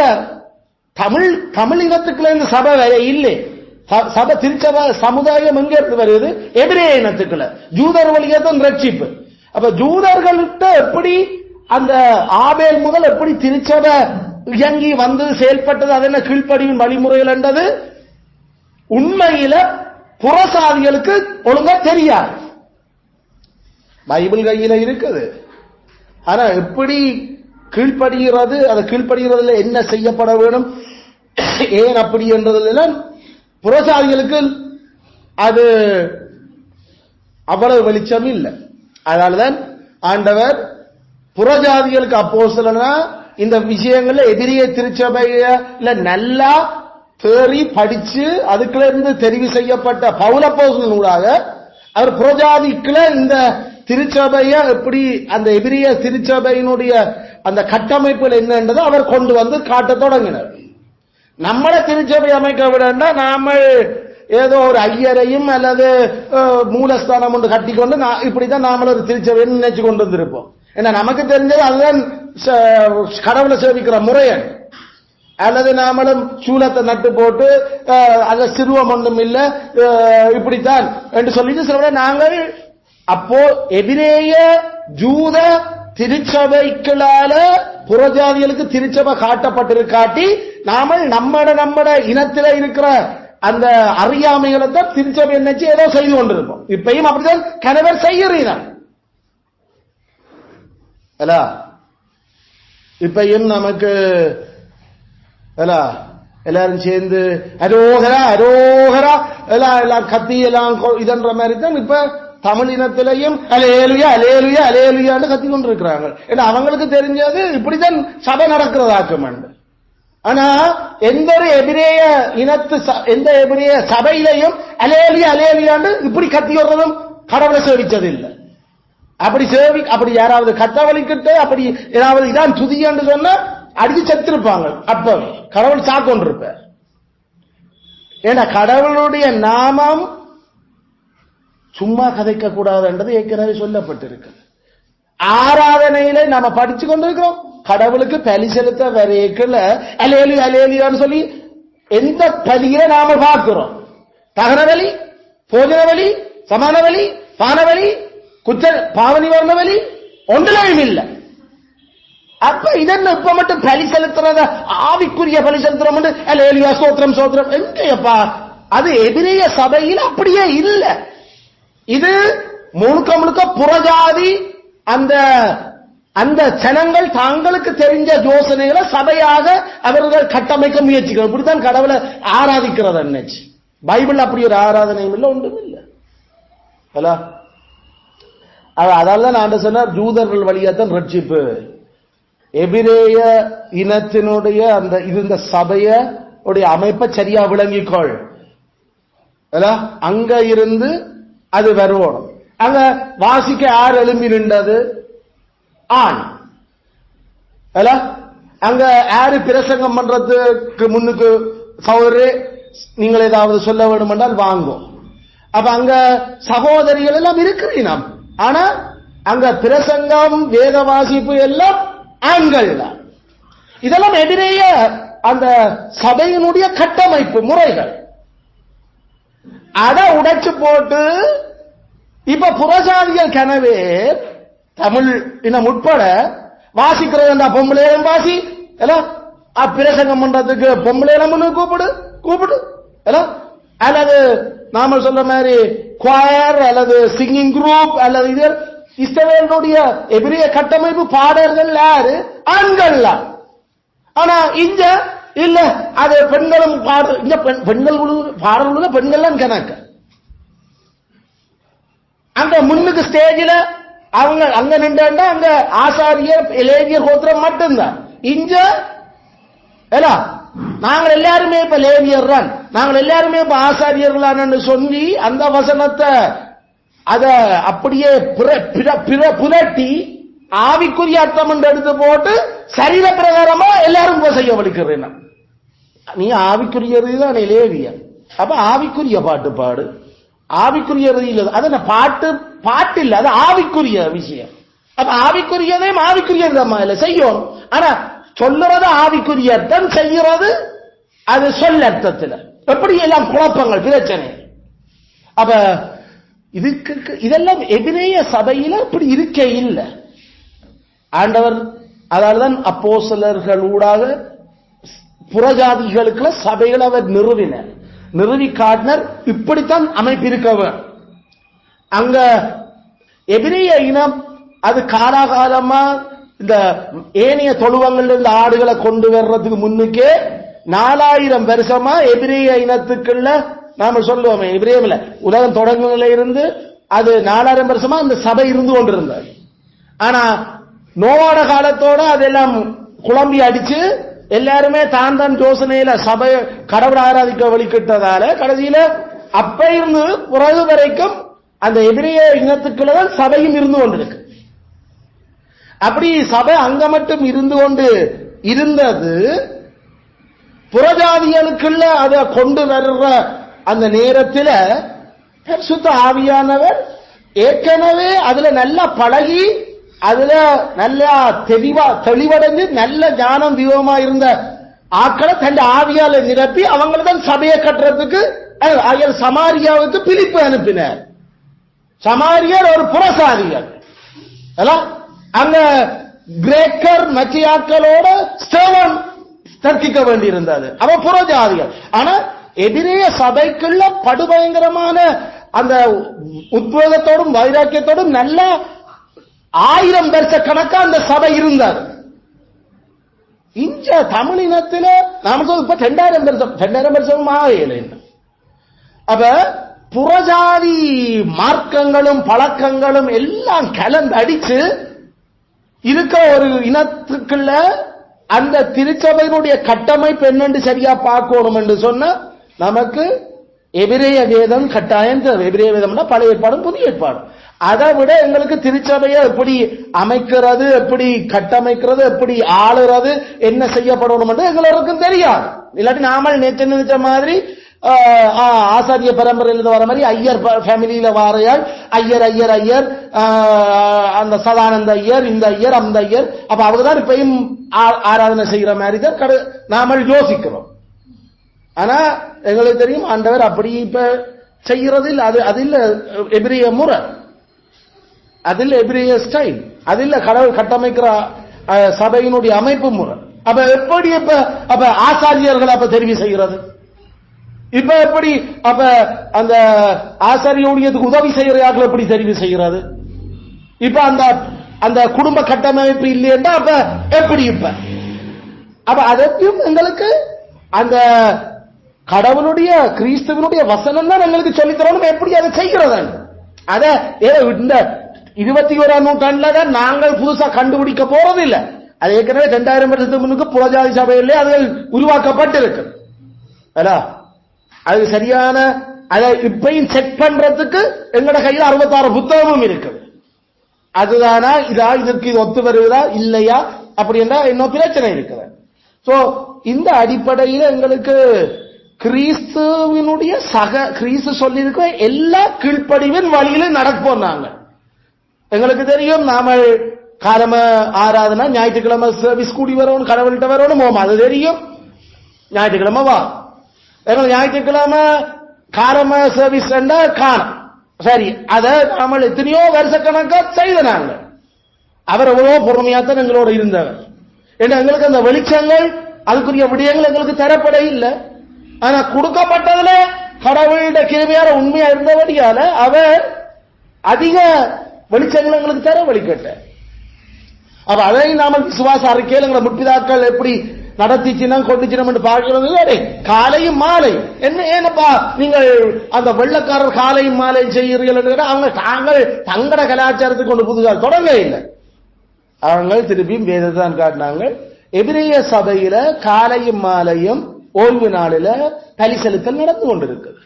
தமிழ் இனத்துக்குள்ள இந்த சபை இல்லை. சபை திருச்சபை சமுதாயம் எங்க இருந்து வருது? எபிரேய இனத்துக்குள்ள ஜூதர் வழியா தான் ரட்சிப்பு. அப்ப ஜூதர்கள்ட்ட எப்படி அந்த ஆபேல் முதல் எப்படி திருச்சபை இயங்கி வந்து செயல்பட்டது அது என்ன கீழ்ப்படியின் வழிமுறைகள் என்றது உண்மையில புறசாதிகளுக்கு ஒழுங்கா தெரியாது. பைபிள் கையில இருக்குது. ஆனா எப்படி கீழ்ப்படுகிறது அது கீழ்ப்படுகிறதுல என்ன செய்யப்பட வேண்டும் ஏன் அப்படி என்றதுல புறசாதிகளுக்கு அது அவ்வளவு வெளிச்சம் இல்லை. அதனாலதான் ஆண்டவர் புறஜாதிகளுக்கு அப்போஸ்தலனா இந்த விஷயங்கள்ல எதிரிய திருச்சபையில நல்லா தேறி படிச்சு அதுக்குள்ள இருந்து தெரிவு செய்யப்பட்ட பவுலப்போஸ்தலனூடாக அவர் புறஜாதிக்குள்ள இந்த திருச்சபைய எப்படி அந்த எபிரிய திருச்சபையினுடைய அந்த கட்டமைப்புகள் என்னன்றதை அவர் கொண்டு வந்து காட்ட தொடங்கினார். நம்மள திருச்சபை அமைக்க விடா நாம ஏதோ ஒரு ஐயரையும் அல்லது மூலஸ்தானம் ஒன்று கட்டிக்கொண்டு இப்படிதான் நாமளும் ஒரு திருச்சபை நினைச்சு கொண்டு வந்திருப்போம். ஏன்னா நமக்கு தெரிஞ்சது அதுதான் கடவுளை சேவிக்கிற முறையன். அல்லது நாமளும் சூலத்தை நட்டு போட்டு அது சிறுவம் ஒன்றும் இல்லை இப்படித்தான் என்று சொல்லிட்டு சில நாங்கள் அப்போ எபிரேய ஜூத திருச்சபைகளால புறஜாதிகளுக்கு திருச்சபை காட்டப்பட்டிருக்காட்டி நாம நம்மட இனத்தில இருக்கிற அந்த அறியாமைகளை தான் திருச்சபை என்னச்சு ஏதோ செய்து கொண்டிருப்போம். இப்பயும் அப்படிதான் கணவர் செய்யறீங்க. இப்பயும் நமக்கு எல்லாரும் சேர்ந்து அரோகரா அரோகரா எல்லாம் கத்தி எல்லாம் இதன்ற மாதிரி தான் இப்ப தமிழ் இனத்திலையும் அலேலுயா அலேலுயா அலேலுயான்னு கத்தி கொண்டு இருக்கிறாங்க. ஏன்னா அவங்களுக்கு தெரிஞ்சது இப்படிதான் சபை நடக்கிறதாக்கும். ஆனா எந்த ஒரு எபிரேய இனத்து எந்த எபிரேய சபையிலையும் அலேலியா அலேலியான்னு இப்படி கத்தி வர்றதும் கடவுளை சேவிச்சது இல்லை. அப்படி யாராவது கத்தவழிக்கிட்டு அப்படி ஏதாவது இதான் துதியான்னு சொன்னா அடிச்சு செத்துருப்பாங்க. அப்பவே கடவுள் சாக்கொண்டிருப்ப. ஏன்னா கடவுளுடைய நாமம் சும்மா கதைக்க கூடாது என்றது ஏற்கனவே சொல்லப்பட்டிருக்கு. ஆராதனையில நாம படிச்சு கொண்டிருக்கிறோம். கடவுளுக்கு பலி செலுத்த வரைக்குள்ள அலேலி அலேலியான்னு சொல்லி எந்த பலியில நாம பார்க்கிறோம்? தகன வலி, போஜன வலி, சமான வலி, பானவலி, குற்ற பாவனி வர்ண வலி ஒன்றிலையும் இல்லை. அப்ப இதென்ன இப்ப மட்டும் பலி செலுத்துறத ஆவிக்குரிய பலி செலுத்துறோம் அலேலியா சோத்திரம் சோத்திரம் எங்கப்பா? அது எபிரேய சபையில் அப்படியே இல்லை. இது முழுக்க முழுக்க புறஜாதி அந்த அந்த ஜனங்கள் தாங்களுக்கு தெரிஞ்ச யோசனைகளை சபையாக அவர்கள் கட்டமைக்க முயற்சிக்கிறார். இப்படித்தான் கடவுளை ஆராதிக்கிறது நினைச்சு. பைபிள் அப்படி ஒரு ஆராதனையும் இல்லை, ஒன்றும் இல்லை. அதால்தான் நான் சொன்னார் ஜூதர்கள் வழியாத்தான் ரட்சிப்பு. எபிரேய இனத்தினுடைய அந்த இந்த சபைய அமைப்பை சரியா விளங்கிக்கொள். அங்க இருந்து அது வருவோம். அங்க வாசிக்க யார் எழும்பி நின்றது? ஆண். அங்க யாரு பிரசங்கம் பண்றதுக்கு முன்னுக்கு சகோதரே நீங்கள் ஏதாவது சொல்ல வேண்டும் என்றால் வாங்கும். அப்ப அங்க சகோதரிகள் எல்லாம் இருக்கிறீங்க. ஆனா அங்க பிரசங்கம் வேத வாசிப்பு எல்லாம் ஆண்கள் தான். இதெல்லாம் எதிரேய அந்த சபையினுடைய கட்டமைப்பு முறைகள். அதை உடைச்சு போட்டு இப்ப புறஜாதிகள் கனவே தமிழ் இனம் உட்பட வாசிக்கிறது பொம்பளையும் வாசி பிரசங்கம் பண்றதுக்கு பொம்பளையில கூப்பிடு அல்லது நாம சொல்ற மாதிரி குவாயர் அல்லது சிங்கிங் குரூப் அல்லது இது இஸ்ரவேலுடைய எபிரேய கட்டமைப்பு பாடல்கள் யாரு? ஆண்கள். ஆனா இங்க இல்ல, அது பெண்களும் இங்க பெண்கள் பாடல் பெண்கள் கணக்கு. அங்க முன்னுக்கு ஸ்டேஜில் அவங்க அங்க நின்றா அங்க ஆசாரியர் லேவியர் கோத்திரம் மட்டும்தான். இங்க நாங்கள் எல்லாருமே இப்ப லேவியர் தான், நாங்கள் எல்லாருமே இப்ப ஆசாரியர்கள் சொல்லி அந்த வசனத்தை அத அப்படியே புரட்டி ஆவிக்குரிய அர்த்தம் என்று எடுத்து போட்டு சரீர பிரகாரமா எல்லாரும் செய்ய வலிக்கிறேன். நீ ஆவிக்குரிய தான் லேவியர். அப்ப ஆவிக்குரிய பாட்டு பாடு. ஆவிக்குரிய அது பாட்டு இல்ல, அது ஆவிக்குரிய விஷயம். அப்ப ஆவிக்குரியதையும் ஆவிக்குரிய இல்ல செய்யும். ஆனா சொல்லுறது ஆவிக்குரிய அர்த்தம், செய்யறது அது சொல் அர்த்தத்தில். எப்படி எல்லாம் குழப்பங்கள் பிரச்சனை. அப்ப இதுக்கு இதெல்லாம் எபிரேய சபையில இப்படி இருக்க இல்லை. ஆண்டவர் அதனால்தான் அப்போஸ்தலர்கள் ஊடாக புறஜாதிகளுக்குள்ள சபைகளை அவர் நிறுவி காட்டினர். இப்படித்தான் அமைப்பிருக்கவர். அங்க எபிரேய இனம் அது காலாகாலமா இந்த ஏனைய தொழுவங்கள்ல இருந்து ஆடுகளை கொண்டு வர்றதுக்கு முன்னுக்கே 4000 வருஷமா எபிரேய இனத்துக்குள்ள நாம சொல்லுவோமே, எபிரேயம்ல உலகம் தொடங்குல இருந்து அது 4000 வருஷமா அந்த சபை இருந்து கொண்டிருந்தது. ஆனா நோவாட காலத்தோட அதெல்லாம் குழம்பி அடிச்சு எல்லாருமே தான் யோசனையில சபை கடவுள் ஆராதிக்க வழிகிட்டதால கடைசியில அப்ப இருந்து பிறகு வரைக்கும் அந்த எபிரேய இனத்துக்குள்ளதான் சபையும் இருந்து கொண்டிருக்கு. அப்படி சபை அங்க மட்டும் இருந்து கொண்டு இருந்தது. புறஜாதிகளுக்குள்ள அதை கொண்டு வர்ற அந்த நேரத்தில் பரிசுத்த ஆவியானவர் ஏற்கனவே அதுல நல்லா பழகி அதுல நல்லா தெளிவடைஞ்சு நல்ல ஞானம் தீவமா இருந்த ஆக்களை தன் ஆவியால நிரப்பி அவங்கள்தான் சபையை கட்டுறதுக்கு சமாரியாவுக்கு பிலிப்பு அனுப்பினார். சமாரியர் ஒரு புறசாதிகள் அங்க கிரேக்கர் மச்சியாக்களோட ஸ்டேவன் தர்க்கிக்க வேண்டியிருந்தது. அவன் புறஜாதிகள். ஆனா எபிரேய சபைக்குள்ள படுபயங்கரமான அந்த உத்வேகத்தோடும் வைராக்கியத்தோடும் நல்ல 1000 வருஷ கணக்கா அந்த சபை இருந்தார். இங்க தமிழினத்தில நாம இப்ப 2000 வருஷம் ஆகல. அப்ப புறஜாதி மார்க்கங்களும் பழக்கங்களும் எல்லாம் கலந்து அடிச்சு இருக்க ஒரு இனத்துக்குள்ள அந்த திருச்சபையினுடைய கட்டமைப்பு என்னன்னு சரியா பார்க்கணும் என்று சொன்ன நமக்கு எபிரேய வேதம் கட்டாயம் தேவை. எபிரேய வேதம்னா பழைய ஏற்பாடும் புதிய ஏற்பாடும். அதை விட எங்களுக்கு திருச்சபையை எப்படி அமைக்கிறது, எப்படி கட்டமைக்கிறது, எப்படி ஆளுறது, என்ன செய்யப்படணும் என்று எங்களுக்கும் தெரியாது. இல்லாட்டி நாமல் நேற்று நினைச்ச மாதிரி ஆசாரிய பரம்பரையில் வர மாதிரி ஐயர் ஃபேமிலியில வாரையால் ஐயர் ஐயர் ஐயர் அந்த சதானந்த ஐயர், இந்த ஐயர், அந்த ஐயர், அப்ப அவர்தான் இப்பயும் ஆராதனை செய்கிற மாதிரி தான் நாமல் யோசிக்கிறோம். ஆனா எங்களுக்கு தெரியும் ஆண்டவர் அப்படி இப்ப செய்யறதில் அது இல்ல எபிரேய முறை, அது இல்ல எபிரேய ஸ்டைல், அது இல்ல கடவுள் கட்டமைக்கிற சபையினுடைய அமைப்பு முறை. அப்ப எப்படி அப்ப ஆசாரியர்கள் அப்ப தெரிவு செய்கிறது? இப்ப எப்படி அப்ப அந்த ஆசாரிய ஊழியத்துக்கு உதவி செய்யறார்கள் எப்படி தெரிவு செய்கிறது? இப்ப அந்த குடும்ப கட்டமைப்பு இல்லையா? அப்ப எப்படி அப்ப அதையும் எங்களுக்கு அந்த கடவுளுடைய கிறிஸ்துவனுடைய வசனம் தான் எங்களுக்கு சொல்லித் தரணும் எப்படி அதை செய்கிறது. அத இந்த 21ஆம் நூற்றாண்டுல தான் நாங்கள் புதுசா கண்டுபிடிக்க போறது இல்லை. அது ஏற்கனவே 2000 வருஷத்துக்கு முன்னுக்கு புறஜாதி சபையிலே அது உருவாக்கப்பட்டிருக்கு. அது சரியான அதை இப்பயும் செக் பண்றதுக்கு எங்கட கையில் 66 புத்தகமும் இருக்கு. அதுதானா இதற்கு இது ஒத்து வருவதா இல்லையா அப்படின்னா இன்னும் பிரச்சனை இருக்குது. சோ இந்த அடிப்படையில் எங்களுக்கு கிறிஸ்துவினுடைய கிறிஸ்து சொல்லி இருக்க எல்லா கீழ்ப்படிவின் வழியிலும் நடப்போம். நாங்கள் எங்களுக்கு தெரியும் நாம காலம ஆராதனை ஞாயிற்றுக்கிழமை சர்வீஸ் கூடி வரணும், கடவுள்கிட்ட வரணும், அது தெரியும். ஞாயிற்றுக்கிழமை வா, எங்களுக்கு ஞாயிற்றுக்கிழமை காரம சர்வீஸ் காணும். சரி, அதை நாம எத்தனையோ வருஷக்கணக்கா செய்த நாங்க. அவர் எவ்வளவோ பொறுமையாத்தான் எங்களோட இருந்தவர். ஏன்னா எங்களுக்கு அந்த வெளிச்சங்கள் அதுக்குரிய விடயங்கள் எங்களுக்கு தரப்பட இல்லை. ஆனா கொடுக்கப்பட்டதுல கடவுளுடைய கிருபையால உண்மையா இருந்தபடியால அவர் அதிக வெளிச்சங்கள் எங்களுக்கு தர வழிகட்ட. அப்ப அதை நாம விசுவாச அறிக்கையில் எங்களை முற்பிதாக்கள் எப்படி நடத்திச்சுன்னா கொண்டுச்சினம் பார்க்கிறது. காலையும் மாலை என்ன ஏனப்பா நீங்கள் அந்த வெள்ளக்காரர் காலையும் மாலை செய்கிறீர்கள்? அவங்க தாங்கள் தங்கட கலாச்சாரத்துக்கு கொண்டு புதுசாக தொடங்க இல்லை. அவங்க திருப்பியும் வேதத்தை தான் காட்டினாங்க. எபிரேய சபையில காலையும் மாலையும் ஓய்வு நாளில பலி செலுத்தல் நடந்து கொண்டிருக்குது.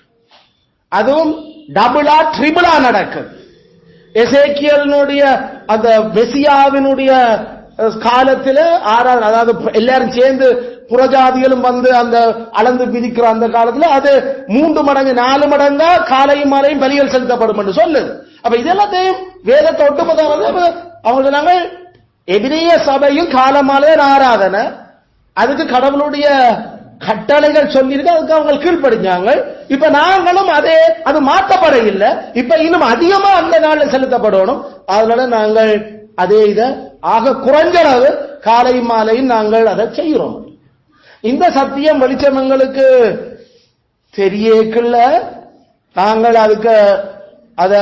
அதுவும் டபுளா ட்ரிபிளா நடக்குது. எசேக்கியலினுடைய அந்த மெசியாவினுடைய காலத்துல ஆறாவது, அதாவது எல்லாரும் சேர்ந்து புறஜாதிகளும் வந்து அந்த அளந்து பிதிக்கிற அந்த காலத்துல அது 3 மடங்கு 4 மடங்கா காலையும் மாலையும் பலிகள் செலுத்தப்படும் என்று சொல்லுது. அப்ப இதெல்லாத்தையும் வேதத்தை ஒட்டுமொத்த அவங்க சொன்னாங்க எபிரேய சபையும் காலமாலைய ஆராதனை, அதுக்கு கடவுளுடைய கட்டளைகள் சொல்லியிருக்கு, அதுக்கு அவங்க கீழ்ப்படிஞ்சாங்க. இப்ப நாங்களும் அது மாற்றப்பட இல்லை. இப்ப இன்னும் அதிகமா அந்த நாள்ல செலுத்தப்படணும். அதனால நாங்கள் அதே இதை ஆக குறைஞ்சளவு காலை மாலையும் நாங்கள் அதை செய்கிறோம். இந்த சத்தியம் வெளிச்சம் எங்களுக்கு தெரியக்குள்ள நாங்கள் அதை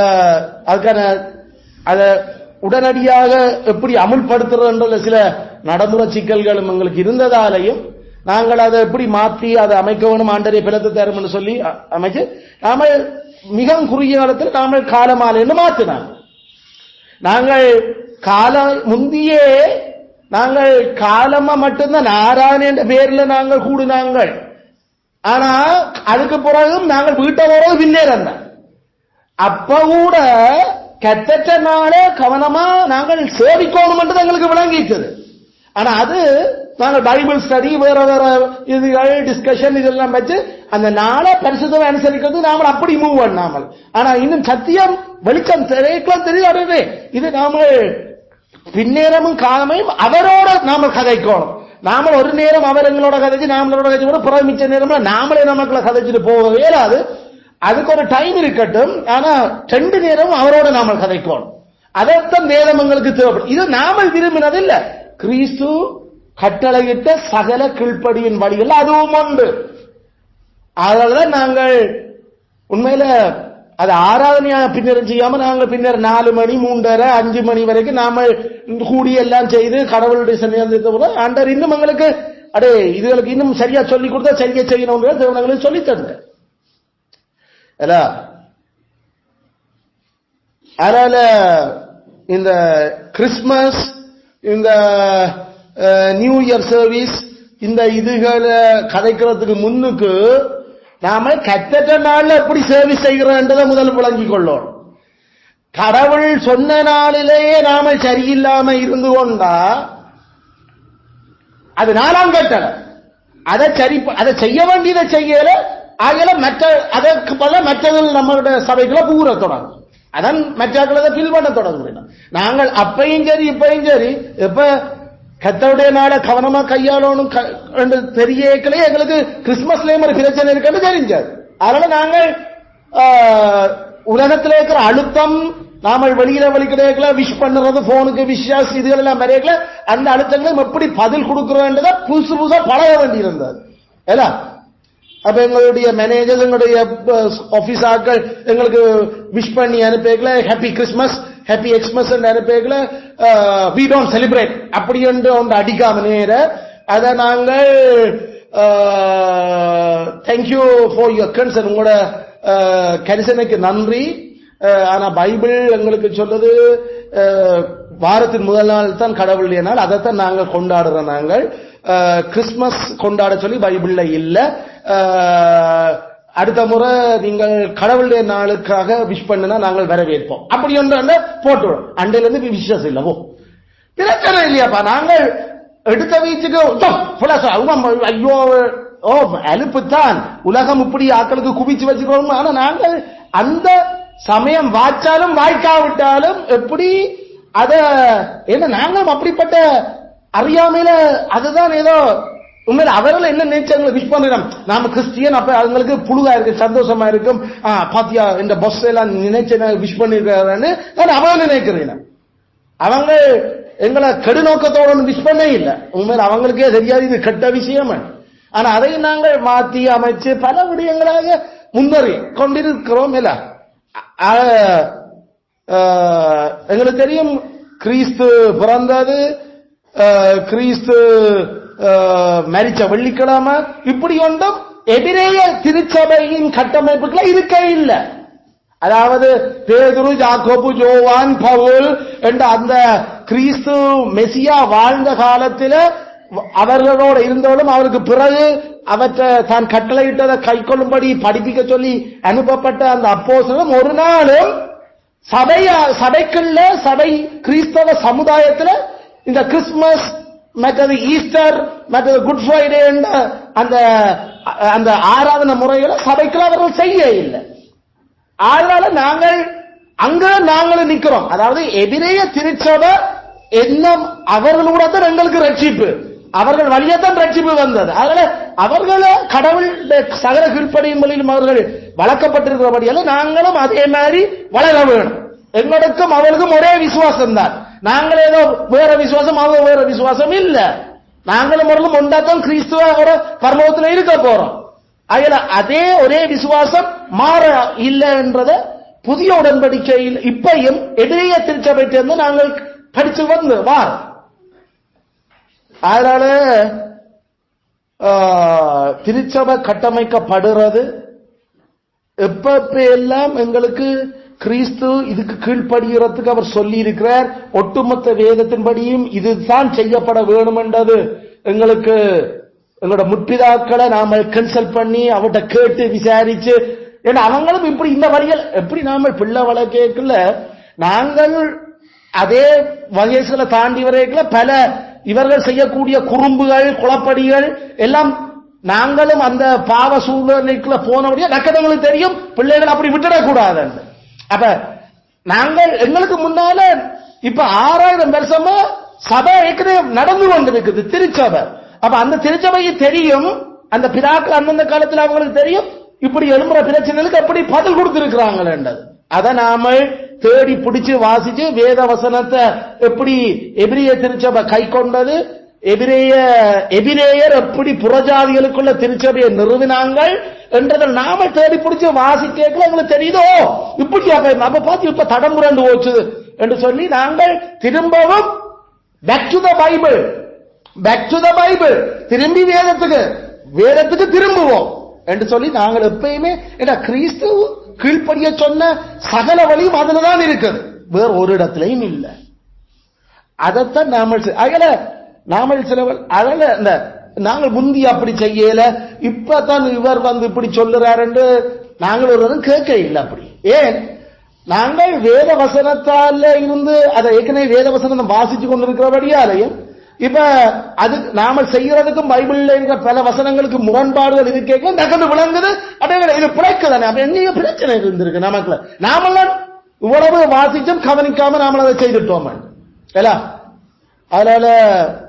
உடனடியாக எப்படி அமுல்படுத்துறது சில நடைமுறை சிக்கல்களும் எங்களுக்கு இருந்ததாலையும் நாங்கள் அதை எப்படி மாற்றி அதை அமைக்க வேணும், ஆண்டரை பிளத்து தரும் சொல்லி அமைச்சு நாம மிகவும் குறுகிய காலத்தில் நாங்கள் காலமாலைன்னு மாற்றினாங்க. நாங்கள் முந்தியே நாங்கள் காலமா மட்டும்தான் நாராயண என்ற பேர்ல நாங்கள் கூடினாங்கள். ஆனா அதுக்கு பிறகும் நாங்கள் வீட்டை போறது பின்னேறந்த அப்ப கூட கத்தற்ற நாளே கவனமா நாங்கள் சேவிக்கணும் என்றது எங்களுக்கு விளங்கிச்சது. ஆனா அது நாங்கள் பைபிள் ஸ்டடி வேற வேற இதுகள் டிஸ்கஷன் இதெல்லாம் வச்சு அந்த நாளை பரிசுத்தம் அனுசரிக்கிறது நாமல் அப்படி மூவ் பண்ணாமல். ஆனா இன்னும் சத்தியம் வெளிச்சம் தெரியாது. இது நாம பின்னேரமும் காலமையும் அவரோட நாம கதைக்கணும். நாம ஒரு நேரம் அவர் எங்களோட கதைச்சு நாமளோட கதைச்சு கூட புற மிச்ச நேரம்ல நாமளே நமக்குள்ள கதைச்சிட்டு போக இயலாது. அதுக்கு ஒரு டைம் இருக்கட்டும். ஆனா 2 நேரம் அவரோட நாம கதைக்கணும். அதைத்தான் வேதம் எங்களுக்கு தேவைப்படும். இது நாமல் விரும்பினது இல்ல, கிறிஸ்து கட்டளையிட்ட சகல கீழ்ப்படியின் வழிகள் அதுவும் உண்டு. அதனாலதான் நாங்கள் உண்மையில அது ஆராதனையாக பின்னர் செய்யாம நாங்கள் பின்னர் 4 மணி 3:30 5 மணி வரைக்கும் நாம கூடி எல்லாம் செய்து கடவுளுடைய சன்னிதானத்தை ஆண்டவர் இன்னும் எங்களுக்கு இதுகளுக்கு இன்னும் சரியா சொல்லி கொடுத்தா சரியா செய்யணும் சொல்லி தந்த. அதனால இந்த கிறிஸ்துமஸ், இந்த நியூ இயர் சர்வீஸ், இந்த இதுகளை கதைக்கிறதுக்கு முன்னுக்கு நாம கத்தட்ட நாள்ல எப்படி சர்வீஸ் செய்கிறோன்றதை முதல் விளங்கிக் கொள்ளோம். கடவுள் சொன்ன நாளிலேயே நாம சரியில்லாம இருந்து கொண்டா அது 4ஆம் கட்டளை. அதை செய்ய வேண்டியதை செய்யல. ஆகல மற்ற அதற்கு பல மற்றவர்கள் நம்மளுடைய சபைகளை பூர தொடங்கும். அதான் மற்றவர்களை ஃபீல் பண்ண தொடங்குறோம். நாங்கள் அப்பையும் சரி இப்பையும் சரி எப்ப கத்தவுடைய நாளை கவனமா கையாளணும் தெரியக்கலே எங்களுக்கு கிறிஸ்துமஸ்லயும் ஒரு பிரச்சனை இருக்குன்னு தெரிஞ்சாது. அதனால நாங்கள் உலகத்தில் இருக்கிற அழுத்தம், நாம வெளியில கிடைக்கல விஷ் பண்ணுறது, போனுக்கு விஷஸ் இதுகள் எல்லாம் வரையக்கல, அந்த அழுத்தங்களும் எப்படி பதில் கொடுக்கிறோன்றத புதுசு புதுசா பழக வேண்டியிருந்தது. அப்ப எங்களுடைய மேனேஜர், எங்களுடைய ஆபீஸ் ஆட்கள் எங்களுக்கு விஷ் பண்ணி அனுப்பல ஹாப்பி கிறிஸ்துமஸ் ஹாப்பி எக்ஸ்மஸ் அனுப்பல வி டோன்ட் செலிப்ரேட் அப்படி என்று ஒன்று அடிக்காம நேர அதை நாங்கள் தேங்க்யூ ஃபார் யுவர் கன்சர்ன், உங்களோட கரிசனைக்கு நன்றி. ஆனா பைபிள் எங்களுக்கு சொல்றது வாரத்தின் முதல் நாள் தான் கடவுளுடைய நாள், அதைத்தான் நாங்கள் கொண்டாடுறோம். நாங்கள் கிறிஸ்துமஸ் கொண்டாட சொல்லி பைபிள்ல இல்ல. அடுத்த முறை நீங்கள் கடவுளுடைய நாளுக்காக விஷ் பண்ணுனா நாங்கள் வரவேற்போம் அப்படி ஒன்று போட்டுவிடும். அண்டையில இருந்து விஷஸ் இல்லவோ பிரச்சனை இல்லையாப்பா. நாங்கள் எடுத்த வீச்சுக்கு ஐயோ அலுப்புத்தான், உலகம் இப்படி ஆக்களுக்கு குவிச்சு வச்சுக்கிறோம். ஆனா நாங்கள் அந்த சமயம் வாய்ச்சாலும் வாய்க்காவிட்டாலும் எப்படி அத என்ன நாங்களும் அப்படிப்பட்ட அறியாமையில அதுதான் ஏதோ உண்மையில அவர்கள் என்ன நினைச்சாங்க விஷ் பண்ணுறோம். நாம கிறிஸ்டியன், அப்ப அவங்களுக்கு புழுகா இருக்கு, சந்தோஷமா இருக்கும். பாத்தியா இந்த பஸ் எல்லாம் நினைச்சு விஷ் பண்ணிருக்காருன்னு அவன் நினைக்கிறேன். அவங்க எங்களை கெடு நோக்கத்தோட விஷ் பண்ணே இல்லை. உண்மையில அவங்களுக்கே தெரியாது இது கெட்ட விஷயம். ஆனா அதை நாங்கள் மாற்றி அமைச்சு பல விடயங்களாக முன்னேறி கொண்டிருக்கிறோம். இல்ல எங்களுக்கு தெரியும் கிறிஸ்து பிறந்தது, கிறிஸ்து மரிச்ச வெள்ளிக்கிழமை, இப்படி ஒன்றும் எபிரேய திருச்சபையின் கட்டமைப்புகளை இருக்க இல்லை. அதாவது பேதுரு, யாக்கோபு, யோவான், பவுல் என்ற அந்த கிறிஸ்து மெசியா வாழ்ந்த காலத்தில் அவர்களோடு இருந்தவர்களும் அவருக்கு பிறகு அவற்றை தான் கட்டளையிட்டதை கை கொள்ளும்படி படிப்பிக்க சொல்லி அனுப்பப்பட்ட அந்த அப்போஸ்தலரும் ஒரு நாளும் சபைக்குள்ள சபை கிறிஸ்தவ சமுதாயத்தில் இந்த கிறிஸ்துமஸ் மற்றது ஈஸ்டர் மற்றது குட் ஃப்ரைடே அந்த ஆராதனை முறைகளை சபைக்குள்ள அவர்கள் செய்ய இல்லை. அதனால நாங்கள் அங்க நாங்களும் நிக்கிறோம். அதாவது எதிரேய திருச்சபை என்ன அவர்களோட தான் எங்களுக்கு ரட்சிப்பு, அவர்கள் வழியத்தான் ரட்சிப்பு வந்தது. அதனால அவர்களை கடவுள் சகல கீழ்ப்படியும் வழியிலும் அவர்கள் வளர்க்கப்பட்டிருக்கிறபடியால நாங்களும் அதே மாதிரி வளர வேணும். எங்களுக்கும் அவர்களுக்கும் ஒரே விசுவாசம் தான். நாங்கள் ஏதோ வேற விசுவாசம் அவங்க வேற விசுவாசம் இல்ல. நாங்களும் அவர்களும் ஒன்றாத்தான் கிறிஸ்துவ பரலோகத்தில் இருக்க போறோம். அதே ஒரே விசுவாசம் மாற இல்லை என்றத புதிய உடன்படிக்கையில் இப்பையும் எதிரேய திருச்சபை சேர்ந்து நாங்கள் படிச்சு வந்து வார். அதனால திருச்சபை கட்டமைக்கப்படுறது எப்ப எல்லாம் எங்களுக்கு கிறிஸ்து இதுக்கு கீழ்ப்படுகிறதுக்கு அவர் சொல்லி இருக்கிறார். ஒட்டுமொத்த வேதத்தின்படியும் இதுதான் செய்யப்பட வேணும் என்றது எங்களுக்கு எங்களோட முற்பிதாக்களை நாம கன்சல்ட் பண்ணி அவர்கிட்ட கேட்டு விசாரிச்சு, ஏன்னா அவங்களும் இப்படி இந்த வழிகள் எப்படி நாம பிள்ளை வளர்க்கல நாங்கள் அதே வயசுல தாண்டி வரைக்கல பல இவர்கள் செய்யக்கூடிய குறும்புகள் குளப்படிகள் எல்லாம் நாங்களும் அந்த பாவ சூழ்நிலைக்குள்ள போனபடியா நக்கதங்களுக்கு தெரியும் பிள்ளைகள் அப்படி விட்டுடக்கூடாது. அப்ப நாங்கள் எங்களுக்கு முன்னால இப்ப 6000 வருஷமா சபை ஏற்கனவே நடந்து கொண்டிருக்குது திருச்சபை. அப்ப அந்த திருச்சபைக்கு தெரியும், அந்த பிதாக்கள் அந்தந்த காலத்தில் அவங்களுக்கு தெரியும் இப்படி எழும்புற பிரச்சனைகளுக்கு அப்படி பதில் கொடுத்திருக்கிறாங்க. அதை நாம தேடி பிடிச்சு வாசிச்சு வேத வசனத்தை எப்படி எபிரிய திருச்சபை கை கொண்டது, எபிரேயர் எப்படி புறஜாதிகளுக்குள்ள திருச்சபையை நிறுவினாங்கள் என்றதை நாம தேடி பிடிச்சு வாசிக்க எங்களுக்கு தெரியுதோ இப்படி அப்ப பார்த்து இப்ப தடம் புரண்டு போச்சு என்று சொல்லி நாங்கள் திரும்பவும் பேக் டு த பைபிள் திரும்பி வேதத்துக்கு திரும்புவோம் என்று சொல்லி நாங்கள் எப்பயுமே கிறிஸ்து கீழ்ப்படிய சொன்ன சகல வழியும் அதுலதான் இருக்குது, வேற ஒரு இடத்துலயும் இல்லை. அதைத்தான் நாமல் சிலவர் நாங்கள் முந்தி அப்படி செய்யல, இப்பதான் இவர் இப்படி சொல்லுறாரு என்று நாங்கள் ஒரு கேட்க இல்லை. அப்படி ஏன் நாங்கள் வேத வசனத்தால இருந்து அதை ஏற்கனவே வேத வசனம் வாசிச்சு கொண்டிருக்கிறபடியாலையும் இப்ப அது நாம செய்யறதுக்கும் பைபிள்ல இருக்கிற பல வசனங்களுக்கு முரண்பாடுகள் இது கேட்க நகர்ந்து விளங்குது. அடையாள இது பிழைக்குதானே, அப்ப எங்கேயும் பிரச்சனை இருந்திருக்கு நமக்குள்ள. நாமெல்லாம் இவ்வளவு வாசிச்சும் கவனிக்காம நாம அதை செய்துட்டோம். அதனால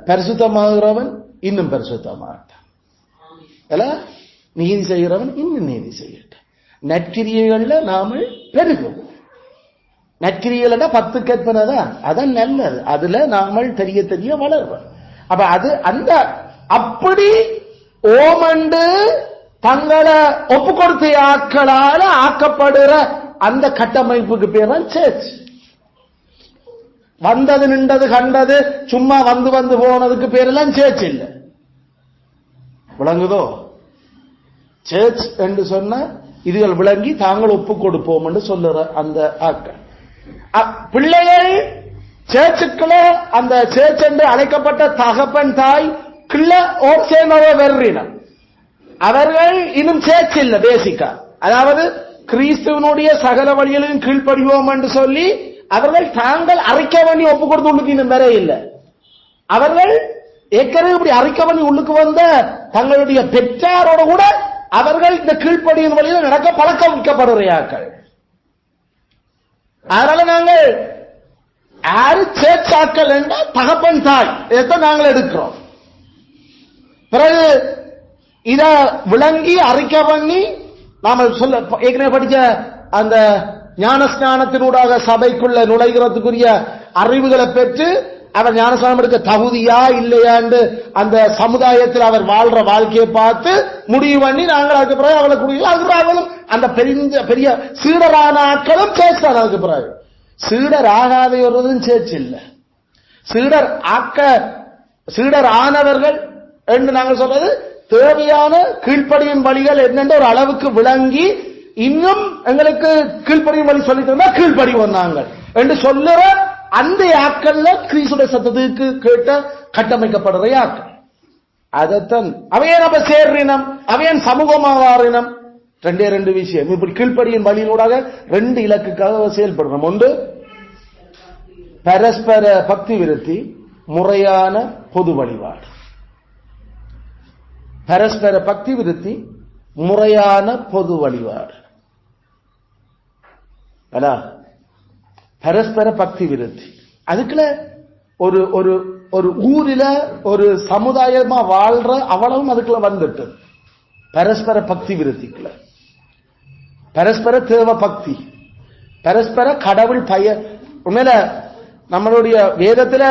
பரிசுத்தமாகிறவன் இன்னும் பரிசுத்தமாட்டான், நீதி செய்கிறவன் இன்னும் நீதி செய்யட்டும். நற்கிரியைகள்ல நாம பெருகும். நற்கிரியைகள் 10 கேட்பனதான், அதான் நல்லது. அதுல நாமல் தெரிய வளர்வோம். அப்ப அது அந்த அப்படி ஓமண்டு தங்களை ஒப்பு கொடுத்த ஆட்களால ஆக்கப்படுற அந்த கட்டமைப்புக்கு பேர் தான் சேர்ச். வந்தது நின்றது கண்டது சும்மா வந்து போனதுக்கு பேரெல்லாம் சேர்ச் இல்லை. விளங்குதோ? சேர்ச் என்று சொன்ன இதுகள் விளங்கி தாங்கள் ஒப்பு கொடுப்போம் என்று சொல்லுற அந்த ஆட்கள் பிள்ளைகள் சேர்ச்சுக்குள்ள அந்த சேர்ச் என்று அழைக்கப்பட்ட தகப்பன் தாய் கிள்ள ஓர் சேர்ந்தவ வெறினம். அவர்கள் இன்னும் சேர்ச் இல்லை பேசிக்கா. அதாவது கிறிஸ்துவனுடைய சகல வழிகளிலும் கீழ்ப்படிவோம் என்று சொல்லி அவர்கள் தாங்கள் அறிக்கை பண்ணி ஒப்பு கொடுத்து உள்ளுக்கு இன்னும் வர இல்லை. அவர்கள் ஏற்கனவே இப்படி அறிக்கை பண்ணி உள்ளுக்கு வந்த தங்களுடைய பெற்றாரோட கூட அவர்கள் இந்த கீழ்ப்படியின் வழியில் நடக்க பழக்கம் வைக்கப்படுறார்கள். அதனால நாங்கள் யாரு சேர்ச்சாக்கள் என்ற தகப்பன் தாய் இதைத்தான் நாங்கள் எடுக்கிறோம். பிறகு இத விளங்கி அறிக்கை பண்ணி நாம சொல்ல ஏற்கனவே படிச்ச அந்த ஞானஸ்நானத்தினூடாக சபைக்குள்ள நுழைகிறதுக்குரிய அறிவுகளை பெற்று அவர் ஞானஸ்நானம் எடுக்க தகுதியா இல்லையா என்று அந்த சமுதாயத்தில் அவர் வாழ்ற வாழ்க்கையை பார்த்து முடிவு பண்ணி நாங்கள் அதுக்கு பிறகு அவளை குடிக்கிறோம். அந்த பெரிய சீடரான ஆட்களும் சேர்ச்சான். அதுக்கு பிறகு சீடர் ஆகாதவர்களும் சேர்ச்சி இல்லை. சீடர் ஆனவர்கள் என்று நாங்கள் சொல்றது தேவையான கீழ்ப்படியின் வழிகள் என்னென்ற ஒரு அளவுக்கு விளங்கி இன்னும் எங்களுக்கு கீழ்ப்படியும் வழி சொல்லிட்டு கீழ்ப்படிவோம் நாங்கள் என்று சொல்லுற அந்த ஆட்கள்ல கிறிஸ்துடைய சத்தத்துக்கு கேட்ட கட்டமைக்கப்படுற ஆட்கள். அதைத்தான் அவையன் நம்ம சேர்றினம், அவையன் சமூகமாக வாரினம். 2 விஷயம் இப்படி கீழ்ப்படியின் வழியினூடாக 2 இலக்குக்காக செயல்படுறோம். ஒன்று பரஸ்பர பக்தி விருத்தி, முறையான பொது வழிபாடு. பரஸ்பர பக்தி விருத்தி, முறையான பொது வழிபாடு. பரஸ்பர பக்தி விருத்தி அதுக்குள்ள ஒரு ஒரு ஒரு ஊரில ஒரு சமுதாயமா வாழ்ற அவ்வளவும் அதுக்குள்ள வந்துட்டு பரஸ்பர பக்தி விருத்திக்குள்ள பரஸ்பர தேவ பக்தி, பரஸ்பர கடவுள் பய. உண்மையில நம்மளுடைய வேதத்துல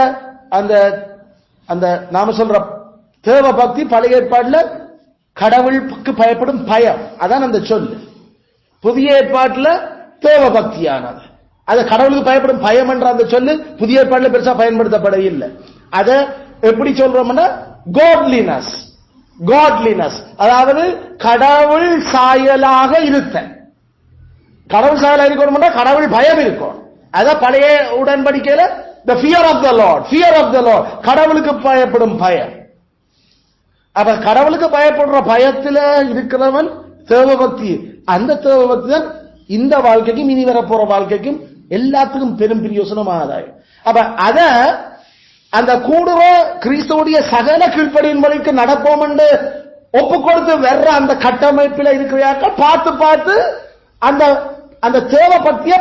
அந்த அந்த நாம சொல்ற தேவ பக்தி பழைய ஏற்பாடுல கடவுளுக்கு பயப்படும் பயம், அதான் அந்த சொல்லு. புதிய ஏற்பாட்டுல தேவ பக்தியானது. அது கடவுளுக்கு பயப்படும் பயம் என்ற அந்த சொல்லு புதிய ஏற்பாடுல பெருசா பயன்படுத்தப்பட இல்லை. அத எப்படி சொல்றோம்னா காட்லினஸ், அதாவது கடவுள் சாயலாக இருக்க. கடவுள் சாயலாக இருக்கணும்னா கடவுள் பயம் இருக்கும். அத பழைய உடன்படிக்கையில the fear of the Lord, கடவுளுக்கு பயப்படும் பயம். அப்ப கடவுளுக்கு பயப்படுற பயத்துல இருக்கிறவன் தேவபக்தி. அந்த தேவபக்தி தான் இந்த வாழ்க்கைக்கும் இனி வரப்போற வாழ்க்கைக்கும் எல்லாத்துக்கும் பெரும் பிரயோசனம் ஆதாயம். அப்ப அத அந்த கூடுவ கிறிஸ்துவுடைய சகல கீழ்ப்படியின் வழிக்கு நடப்போம் என்று ஒப்பு கொடுத்து வர்ற அந்த கட்டமைப்பில் இருக்கிறார்கள். பார்த்து அந்த அந்த தேவ பக்திய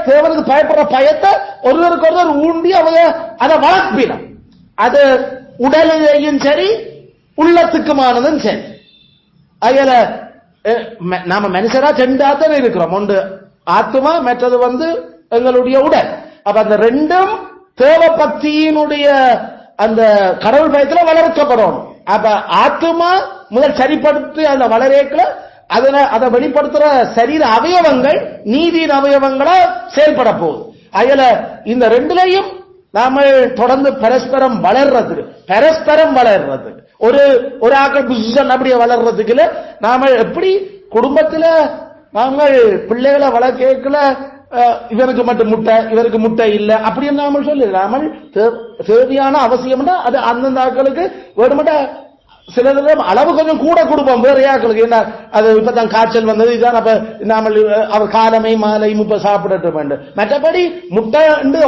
தேவனுக்கு பயப்படுற பயத்தை ஒருவருக்கு ஒருவர் ஊண்டி அதை வளர்ப்பினம். அது உடலையும் சரி உள்ளத்துக்குமானதும் சரி. அதுல நாம மனுஷரா செண்டாத்தான் இருக்கிறோம். ஒன்று ஆத்மா, மற்றது எங்களுடைய உடல். அப்ப அந்த ரெண்டும் தேவ பக்தியினுடைய அந்த கடவுள் பயத்துல வளர்க்கப்படணும். அப்ப ஆத்மா முதல் சரிப்படுத்தி அந்த வளரேக்கல அதை வெளிப்படுத்துற சரீர அவயவங்கள் நீதியின் அவயவங்களா செயல்பட போகுது. அதுல இந்த ரெண்டுலையும் நாம தொடர்ந்து பரஸ்பரம் வளர்றது ஒரு ஆக்கள் புஷன் அப்படியே வளர்றதுக்கு நாம எப்படி குடும்பத்துல நாங்கள் பிள்ளைகளை வளர்க்கல இவருக்கு மட்டும் முட்டை இவருக்கு முட்டை இல்ல அப்படின்னு நாம சொல்லலாமல் தேவையான அவசியம் அது அந்தந்த ஆக்களுக்கு வேணுமெண்டா சில அளவு கொஞ்சம் கூட கொடுப்போம் வேற ஆக்களுக்கு. என்ன அது இப்பதான் காய்ச்சல் வந்தது இதுதான் அப்ப நாம அவர் காலமை மாலை முப்ப சாப்பிடட்டு வேண்டும். மற்றபடி முட்டை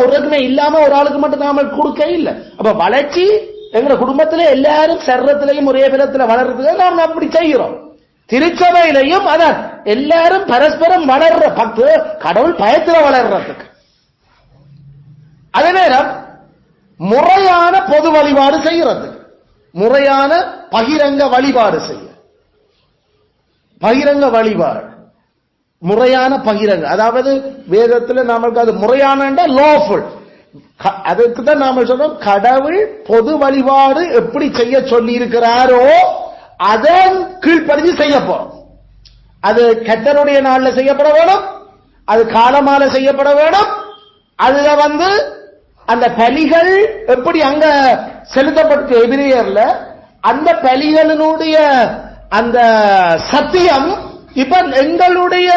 ஒருக்குமே இல்லாம ஒரு ஆளுக்கு மட்டும் நாம கொடுக்க இல்லை. அப்ப வளர்ச்சி எங்க குடும்பத்தில எல்லாரும் சர்றத்திலையும் ஒரே விதத்துல வளர்றதுக்கு நாம் அப்படி செய்கிறோம். திருச்சபையிலையும் அதான் எல்லாரும் பரஸ்பரம் வளர்ற பக்து கடவுள் பயத்துல வளர்றதுக்கு. அதே நேரம் முறையான பொது வழிபாடு செய்யறதுக்கு முறையான பகிரங்க வழிபாடு முறையான பகிரங்க, அதாவது வேதத்தில் நமக்கு அது முறையான லாஃபுல். அதுக்கு தான் நாம சொல்றோம் கடவுள் பொது வழிபாடு எப்படி செய்ய சொல்லி இருக்கிறாரோ அதன் கீழ்ப்படிஞ்சு செய்ய போறோம். அது கர்த்தருடைய நாள்ல செய்யப்பட வேணும், அது காலமால செய்யப்பட வேணும். அதுல அந்த பலிகள் எப்படி அங்க செலுத்தப்பட்டு எபிரேயர்ல அந்த பலிகளினுடைய அந்த சத்தியம் இப்ப எங்களுடைய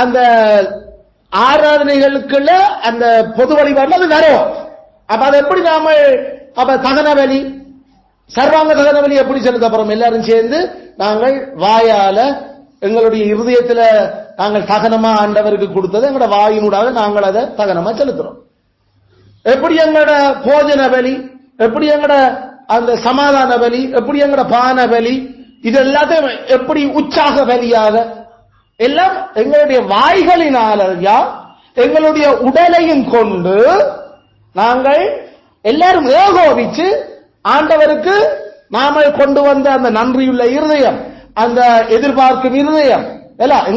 அந்த ஆராதனைகளுக்குள்ள அந்த பொது வழிபாடுல அது வரும். அப்ப அது எப்படி நாம அப்ப தகன பலி சர்வாங்க தகன பலி எப்படி செலுத்தப்படுறோம்? எல்லாரும் சேர்ந்து நாங்கள் வாயால எங்களுடைய இருதயத்துல நாங்கள் தகனமா ஆண்டவருக்கு கொடுத்தது எங்களோட வாயினூடாக நாங்கள் அதை தகனமா செலுத்துறோம். எப்படி எங்களோட போஜன பலி, எப்படி எங்களோட அந்த சமாதான பலி, எப்படி எங்களோட பான பலி, இது எல்லாத்தையும் எப்படி உற்சாக பலியாக எல்லாம் எங்களுடைய வாய்களினாலயா எங்களுடைய உடலையும் கொண்டு நாங்கள் எல்லாரும் ஏகோபிச்சு ஆண்டவருக்கு நாம கொண்டு வந்த அந்த நன்றியுள்ள இருதயம், அந்த எதிர்பார்க்கும் இருதயம் எல்லாம்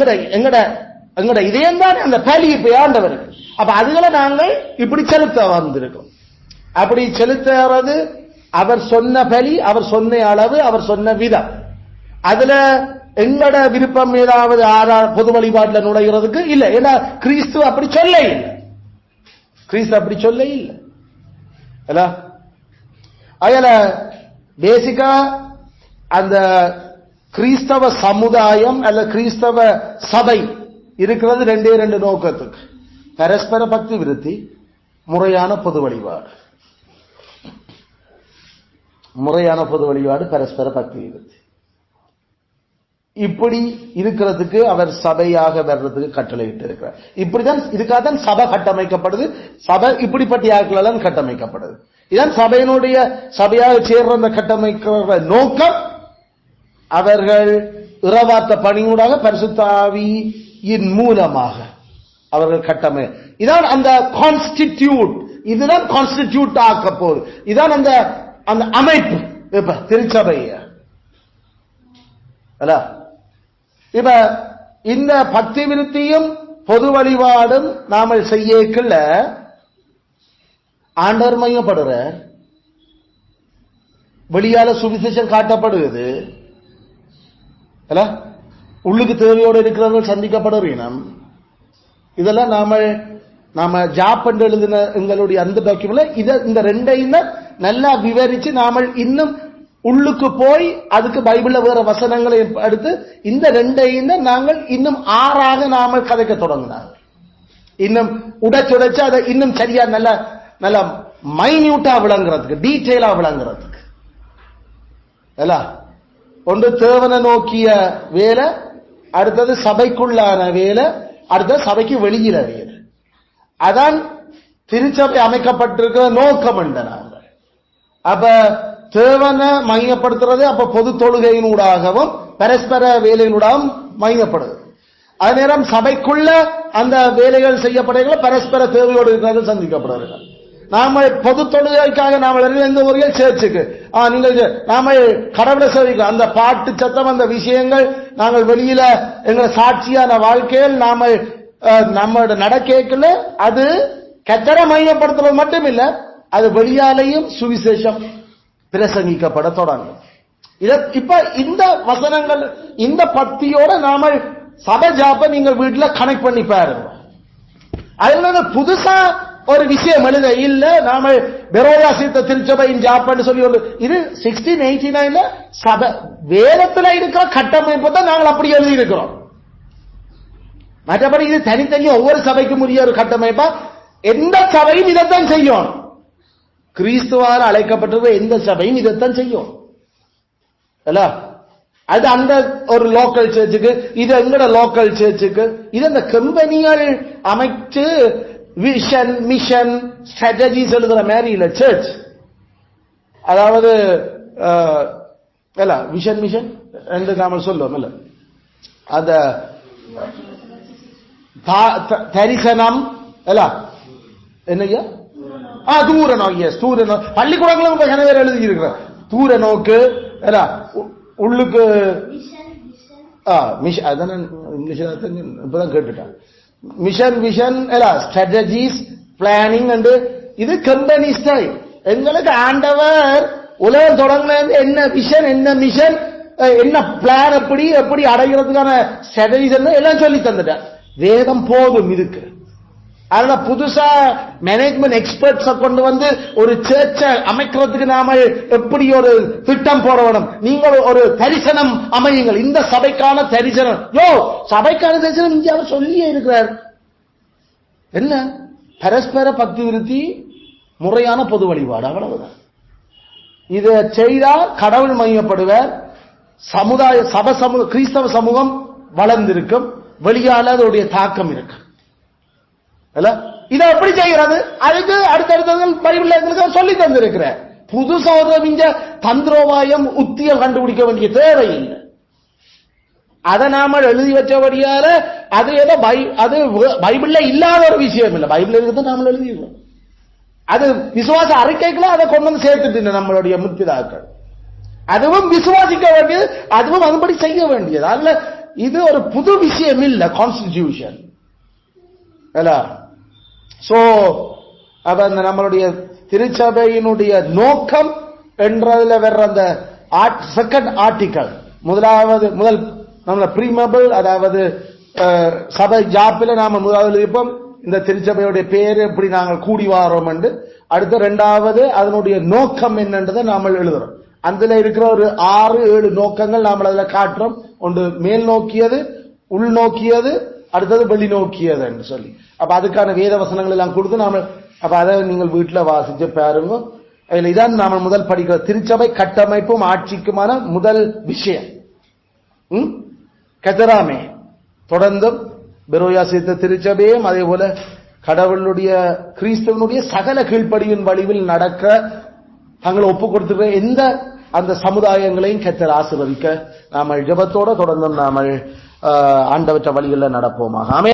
எங்கட இதயம் தான் அந்த பலி இப்ப ஆண்டவருக்கு. அப்ப அதுகளை நாங்கள் இப்படி செலுத்த வந்திருக்கோம். அப்படி செலுத்துறது அவர் சொன்ன பலி, அவர் சொன்ன அளவு, அவர் சொன்ன விதம். அதுல எங்கட விருப்பம் ஏதாவது பொது வழிபாட்டில் நுழைகிறதுக்கு இல்லை. ஏன்னா கிறிஸ்து அப்படி சொல்ல இல்லை. அதுல பேசிக்கா அந்த கிறிஸ்தவ சமுதாயம் அல்ல கிறிஸ்தவ சபை இருக்கிறது ரெண்டு நோக்கத்துக்கு: பரஸ்பர பக்தி விருத்தி, முறையான பொது வழிபாடு. பரஸ்பர பக்தி விருத்தி. இப்படி இருக்கிறதுக்கு அவர் சபையாக வர்றதுக்கு கட்டளையிட்டு இருக்கிறார். இப்படிதான் இதுக்காக தான் சபை கட்டமைக்கப்படுது. சபை இப்படிப்பட்ட ஆட்களால் கட்டமைக்கப்படுது. இதான் சபையினுடைய சபையாக சேர்ற அந்த கட்டமைக்கிற நோக்கம். அவர்கள் இறவாத்த பணியூடாக பரிசுத்த ஆவியின் மூலமாக அவர்கள் கட்டமை. இதான் அந்த கான்ஸ்டிடியூட். இதுதான் கான்ஸ்டிடியூட் ஆக்க போகுது. இதான் அந்த அந்த அமைப்பு. இப்ப திருச்சபைய இப்ப இந்த பக்தி விருத்தியும் பொது வழிபாடும் நாம செய்யக்குள்ள ஆண்டவர் மையப்படுற வெளியால சுவிசேஷம் காட்டப்படுகிறது. உள்ளுக்கு தேவையோடு இருக்கிறவர்கள் சந்திக்கப்படுறீனம். இதெல்லாம் நாம ஜாப் என்று எழுதின எங்களுடைய அந்த டாக்குமெண்ட்ல இந்த ரெண்டையும் நல்லா விவரிச்சு நாம இன்னும் உள்ளுக்கு போய் அதுக்கு பைபிள்ல வேற வசனங்களை எடுத்து இந்த ரெண்டையும் நாங்கள் இன்னும் ஆறாக நாம கதைக்க தொடங்கினாங்க. இன்னும் உடைச்சு அதை இன்னும் சரியா நல்ல மைன்யூட்டா விளங்குறதுக்கு, டீட்டெயிலா விளங்குறதுக்கு. ஒன்று தேவனை நோக்கிய வேலை, அடுத்தது சபைக்குள்ளான வேலை, அடுத்தது சபைக்கு வெளியில வேலை. அதான் திருச்சபை அமைக்கப்பட்டிருக்கிற நோக்கம் என்ற நாங்கள். அப்ப தேவனை மையப்படுத்துறது அப்ப பொது தொழுகையினூடாகவும் பரஸ்பர வேலையினூடாகவும் மையப்படுது. அதே நேரம் சபைக்குள்ள அந்த வேலைகள் செய்யப்படுகிற பரஸ்பர தேவையோடு இருக்கிறார்கள் சந்திக்கப்படுகிறார்கள். நாம பொது தொழுகைக்காக நாம எந்த ஊரில் சேர்ச்சுக்கு நீங்கள் நாம கடவுளை சேவிக்க அந்த பாட்டு சத்தம் அந்த விஷயங்கள் நாங்கள் வெளியில எங்களை சாட்சியான வாழ்க்கையில் நாம நம்மளோட நடக்கல அது கத்தரை மையப்படுத்துறது மட்டும் இல்ல, அது வெளியாலையும் சுவிசேஷம் பிரசங்கிக்கப்பட தொடங்கும். இப்ப இந்த வசனங்கள் இந்த பத்தியோட நாம சபை ஜாப்ப நீங்கள் வீட்டுல கனெக்ட் பண்ணி பாருங்க. அதுல புதுசா ஒரு விஷயம் எழுத இல்ல. நாம பெரோயா சீத்த திருச்சபையின் ஜாப்பன்னு சொல்லி இது 1689 சபை வேதத்துல இருக்கிற கட்டமைப்பு தான் நாங்கள் அப்படி எழுதி இருக்கிறோம். மற்றபடி இது தனித்தனி ஒவ்வொரு சபைக்கும் உரிய ஒரு கட்டமைப்பா எந்த சபையும் இதைத்தான் செய்யும். கிறிஸ்துவால் அழைக்கப்பட்டிருக்கிற எந்த சபையும் இதைத்தான் செய்யும். அது அந்த ஒரு லோக்கல் சர்ச்சுக்கு, இது எங்கட லோக்கல் சர்ச்சுக்கு, இது அந்த கம்பெனிகள் அமைச்சு விஷன் மிஷன் ஸ்ட்ராட்டஜிஸ் எழுதுற மாதிரி இல்ல சர்ச். அதாவது விஷன் மிஷன் என்று நாம சொல்லுவோம் இல்ல, அந்த தரிசனம் என்னையா தூர நோக்கு, தூர நோக்கு பள்ளிக்கூடங்களும் கன பேர் எழுதி இருக்கிற தூர நோக்கு உள்ளுக்கு இங்கிலீஷ் இப்பதான் கேட்டுட்டேன். Mission vision strategies planning and இது கம்பெனி ஸ்டைல். எங்களுக்கு ஆண்டவர் உலகம் தொடங்கின என்ன விஷன் என்ன மிஷன் என்ன பிளான் எப்படி எப்படி அடைகிறதுக்கான ஸ்ட்ராட்டஜிஸ் எல்லாம் சொல்லி தந்துட்டார். வேதம் போதும் இதுக்கு. அதனால புதுசா மேனேஜ்மெண்ட் எக்ஸ்பர்ட்ஸ கொண்டு வந்து ஒரு சர்ச்சை அமைக்கிறதுக்கு நாம எப்படி ஒரு திட்டம் போட வேணும். நீங்கள் ஒரு தரிசனம் அமையுங்கள், இந்த சபைக்கான தரிசனம். சபைக்கான தரிசனம் இந்தியாவை சொல்லியே இருக்கிறார். என்ன பரஸ்பர பக்தி விருத்தி, முறையான பொது வழிபாடு, அவ்வளவுதான். இதை செய்தால் கடவுள் மையப்படுவார். சமுதாய சபை கிறிஸ்தவ சமூகம் வளர்ந்திருக்கும். வெளியால அதோடைய தாக்கம் இருக்கு. இதை எப்படி செய்கிறது? அதுக்கு அடுத்தடுத்த பைபிள்ல எங்களுக்கு சொல்லி தந்திருக்கிற புது சோதம் இங்க தந்திரோபாயம் உத்தியம் கண்டுபிடிக்க வேண்டிய தேவையில்லை. அதை நாம எழுதி வச்சபடியால அது ஏதோ அது பைபிள்ல இல்லாத ஒரு விஷயம் இல்லை. பைபிள் இருக்கிறத நாம எழுதிடுவோம். அது விசுவாச அறிக்கைகளை அதை கொண்டு வந்து சேர்த்துட்டு நம்மளுடைய முற்பிதாக்கள் அதுவும் விசுவாசிக்க வேண்டியது, அதுவும் அதுபடி செய்ய வேண்டியது. அதுல இது ஒரு புது விஷயம் இல்ல கான்ஸ்டிடியூஷன். சோ அப்ப நம்மளுடைய திருச்சபையினுடைய நோக்கம் என்றதுல வர்ற அந்த செகண்ட் ஆர்டிக்கல் முதல் நம்மள பிரீமபிள், அதாவது சபை ஜாப்பில நாம முதலாவது இருப்போம் இந்த திருச்சபையுடைய பேரு எப்படி நாங்கள் கூடி வாரோம் என்று. அடுத்த இரண்டாவது அதனுடைய நோக்கம் என்னன்றதை நாம எழுதுறோம். அதுல இருக்கிற ஒரு 6-7 நோக்கங்கள் நாம அதுல காட்டுறோம். ஒன்று மேல் நோக்கியது, உள்நோக்கியது, அடுத்தது வெளி நோக்கியது என்று சொல்லி. அப்ப அதுக்கான வேத வசனங்கள் எல்லாம் கொடுத்து நாம அப்ப அதை நீங்கள் வீட்டுல வாசிச்சு பாருங்க. அதுல இதான் நாம முதல் படிக்கிற திருச்சபை கட்டமைப்பும் ஆட்சிக்குமான முதல் விஷயம். கத்தராமே தொடர்ந்தும் பெரோயா சேர்த்த திருச்சபையும் அதே போல கடவுளுடைய கிறிஸ்தவனுடைய சகல கீழ்ப்படியின் வடிவில் நடக்க தங்களை ஒப்பு கொடுத்துக்கிற எந்த அந்த சமுதாயங்களையும் கத்தர் ஆசீர்வதிக்க நாம ஜெபத்தோட தொடர்ந்தும் நாம ஆண்டவற்ற வழிகளில் நடப்போமாக. ஆமென்.